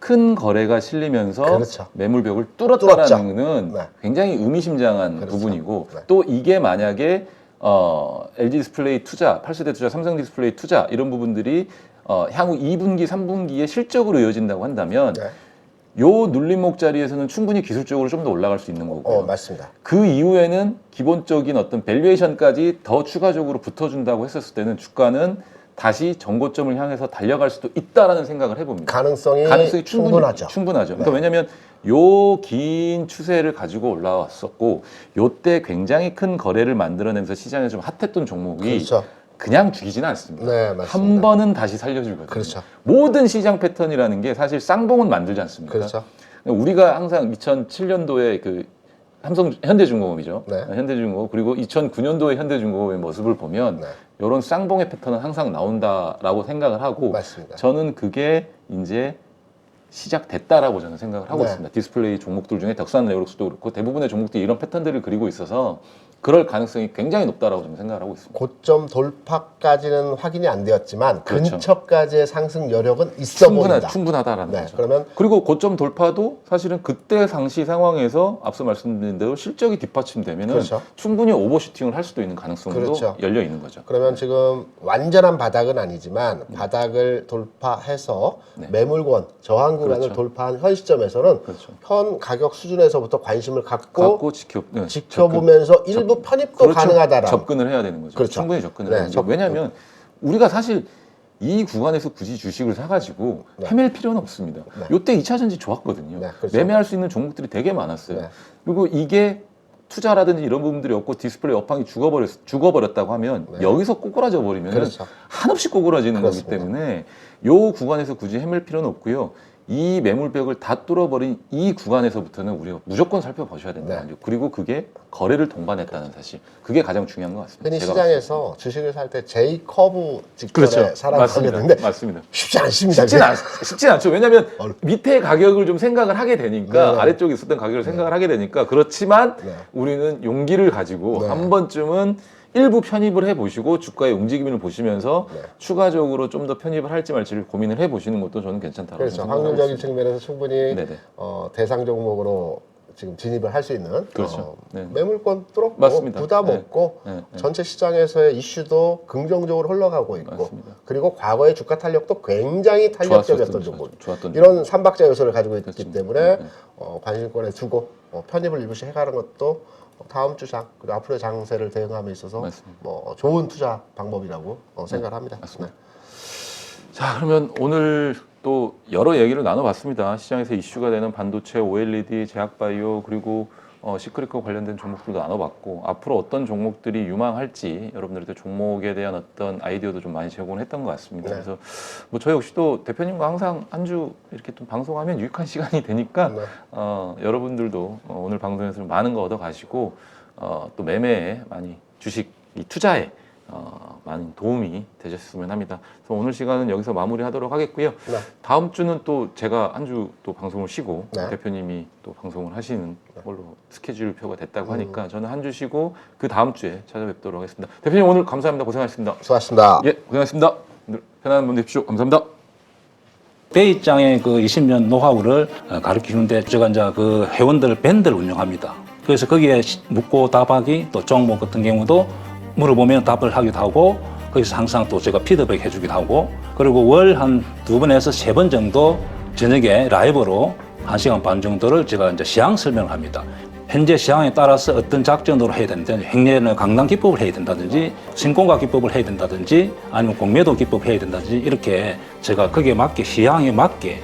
큰 거래가 실리면서 그렇죠. 매물벽을 뚫었다라는 는 네. 굉장히 의미심장한 그렇죠. 부분이고 네. 또 이게 만약에 LG 디스플레이 투자, 8세대 투자, 삼성 디스플레이 투자 이런 부분들이 향후 2분기, 3분기에 실적으로 이어진다고 한다면 네. 요 눌림목 자리에서는 충분히 기술적으로 좀 더 올라갈 수 있는 거고요. 맞습니다. 그 이후에는 기본적인 어떤 밸류에이션까지 더 추가적으로 붙어준다고 했었을 때는 주가는 다시 정고점을 향해서 달려갈 수도 있다라는 생각을 해봅니다. 가능성이 충분하죠. 충분하죠. 그러니까 왜냐하면 요 긴 추세를 가지고 올라왔었고 요때 굉장히 큰 거래를 만들어내면서 시장에 좀 핫했던 종목이 그렇죠. 그냥 죽이지는 않습니다. 네, 맞습니다. 한 번은 다시 살려주거든요. 그렇죠. 모든 시장 패턴이라는 게 사실 쌍봉은 만들지 않습니까? 그렇죠. 우리가 항상 2007년도에 그 현대중공업이죠. 네. 현대중공업 그리고 2009년도에 현대중공업의 모습을 보면 네. 이런 쌍봉의 패턴은 항상 나온다라고 생각을 하고 맞습니다. 저는 그게 이제 시작됐다라고 저는 생각을 하고 네. 있습니다. 디스플레이 종목들 중에 덕산 네오룩스도 그렇고 대부분의 종목들이 이런 패턴들을 그리고 있어서 그럴 가능성이 굉장히 높다라고 저는 생각을 하고 있습니다. 고점 돌파까지는 확인이 안 되었지만 그렇죠. 근처까지의 상승 여력은 있어 보인다. 충분하다라는 네, 거죠. 그러면 그리고 고점 돌파도 사실은 그때 당시 상황에서 앞서 말씀드린 대로 실적이 뒷받침되면은 그렇죠. 충분히 오버슈팅을 할 수도 있는 가능성도 그렇죠. 열려 있는 거죠. 그러면 지금 완전한 바닥은 아니지만 바닥을 돌파해서 네. 매물권 저항 구간을 그렇죠. 돌파한 현 시점에서는 그렇죠. 현 가격 수준에서부터 관심을 갖고 갖고 지켜보면서 일부 편입도 그렇죠. 가능하다라는 접근을 해야 되는 거죠. 그렇죠. 충분히 접근을 네, 해야 되는 거죠. 왜냐하면 우리가 사실 이 구간에서 굳이 주식을 사가지고 네. 헤맬 필요는 없습니다. 네. 요때 2차 전지 좋았거든요. 네, 그렇죠. 매매할 수 있는 종목들이 되게 많았어요. 네. 그리고 이게 투자라든지 이런 부분들이 없고 디스플레이 업황이 죽어버렸다고 하면 네. 여기서 꼬꾸라져 버리면 그렇죠. 한없이 꼬꾸라지는 그렇습니다. 거기 때문에 요 구간에서 굳이 헤맬 필요는 없고요. 이 매물벽을 다 뚫어버린 이 구간에서부터는 우리가 무조건 살펴보셔야 된다. 네. 그리고 그게 거래를 동반했다는 사실. 그게 가장 중요한 것 같습니다. 흔히 제가 시장에서 주식을 살 때 J 커브 직전에 그렇죠. 사람이 하게 되는데 맞습니다. 쉽지 않습니다. 쉽진 않죠. 왜냐하면 어렵- 밑에 가격을 좀 생각을 하게 되니까 네. 아래쪽에 있었던 가격을 생각을 하게 되니까 그렇지만 네. 우리는 용기를 가지고 네. 한 번쯤은 일부 편입을 해보시고 주가의 움직임을 보시면서 네. 추가적으로 좀 더 편입을 할지 말지를 고민을 해보시는 것도 저는 괜찮다고 그렇죠. 생각합니다. 확률적인 측면에서 충분히 네네. 대상 종목으로 지금 진입을 할 수 있는 그렇죠. 네. 매물권 뚫었고 맞습니다. 부담 네. 없고 네, 네. 전체 시장에서의 이슈도 긍정적으로 흘러가고 있고 맞습니다. 그리고 과거의 주가 탄력도 굉장히 탄력적이었던 종목. 좋았던 이런 삼박자 요소를 가지고 있기 그렇습니다. 때문에 네. 관심권에 두고 편입을 일부씩 해가는 것도 다음 주 장 그리고 앞으로의 장세를 대응함에 있어서 맞습니다. 뭐 좋은 투자 방법이라고 생각을 합니다. 맞습니다. 자, 그러면 오늘 또 여러 얘기를 나눠봤습니다. 시장에서 이슈가 되는 반도체, OLED, 제약바이오 그리고 시크릿과 관련된 종목들도 나눠봤고 앞으로 어떤 종목들이 유망할지 여러분들한테 종목에 대한 어떤 아이디어도 좀 많이 제공했던 것 같습니다. 네. 그래서 뭐 저 역시도 대표님과 항상 한 주 이렇게 좀 방송하면 유익한 시간이 되니까 네. 여러분들도 오늘 방송에서 좀 많은 거 얻어가시고 또 매매에 많이 주식 이 투자에 많은 도움이 되셨으면 합니다. 그래서 오늘 시간은 여기서 마무리하도록 하겠고요. 네. 다음 주는 또 제가 한 주 또 방송을 쉬고 네. 대표님이 또 방송을 하시는 걸로 스케줄표가 됐다고 하니까 저는 한 주 쉬고 그 다음 주에 찾아뵙도록 하겠습니다. 대표님 오늘 감사합니다. 고생하셨습니다. 수고하셨습니다. 예, 고생하셨습니다. 오늘 편안한 밤 되십시오. 감사합니다. 베이장의 그 20년 노하우를 가르치는데 제가 이제 그 회원들 밴드를 운영합니다. 그래서 거기에 묻고 답하기 또 종목 같은 경우도 물어보면 답을 하기도 하고 거기서 항상 또 제가 피드백 해주기도 하고 그리고 월 한 2번에서 3번 정도 저녁에 라이브로 1시간 반 정도를 제가 이제 시황 설명을 합니다. 현재 시황에 따라서 어떤 작전으로 해야 되는지 횡례는 강당 기법을 해야 된다든지 신공각 기법을 해야 된다든지 아니면 공매도 기법 해야 된다든지 이렇게 제가 거기에 맞게 시황에 맞게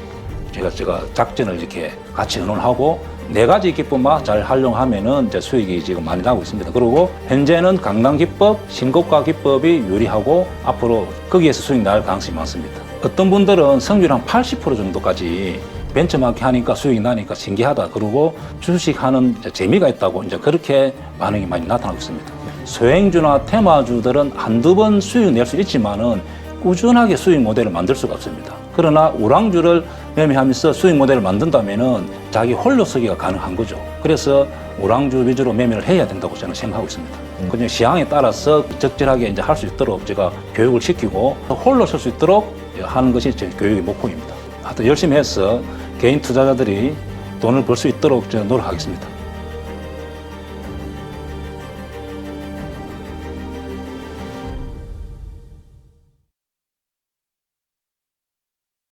제가 작전을 이렇게 같이 의논하고 4가지 기법만 잘 활용하면은 이제 수익이 지금 많이 나고 있습니다. 그리고 현재는 강당 기법, 신고가 기법이 유리하고 앞으로 거기에서 수익 날 가능성이 많습니다. 어떤 분들은 성률 한 80% 정도까지 벤처마켓 하니까 수익이 나니까 신기하다. 그리고 주식하는 재미가 있다고 이제 그렇게 반응이 많이 나타나고 있습니다. 소행주나 테마주들은 한두 번 수익 낼 수 있지만은 꾸준하게 수익 모델을 만들 수가 없습니다. 그러나 우량주를 매매하면서 수익 모델을 만든다면은 자기 홀로 서기가 가능한 거죠. 그래서 우량주 위주로 매매를 해야 된다고 저는 생각하고 있습니다. 그냥 시황에 따라서 적절하게 이제 할 수 있도록 제가 교육을 시키고 홀로 설 수 있도록 하는 것이 제 교육의 목표입니다. 하여튼 열심히 해서 개인 투자자들이 돈을 벌 수 있도록 저는 노력하겠습니다.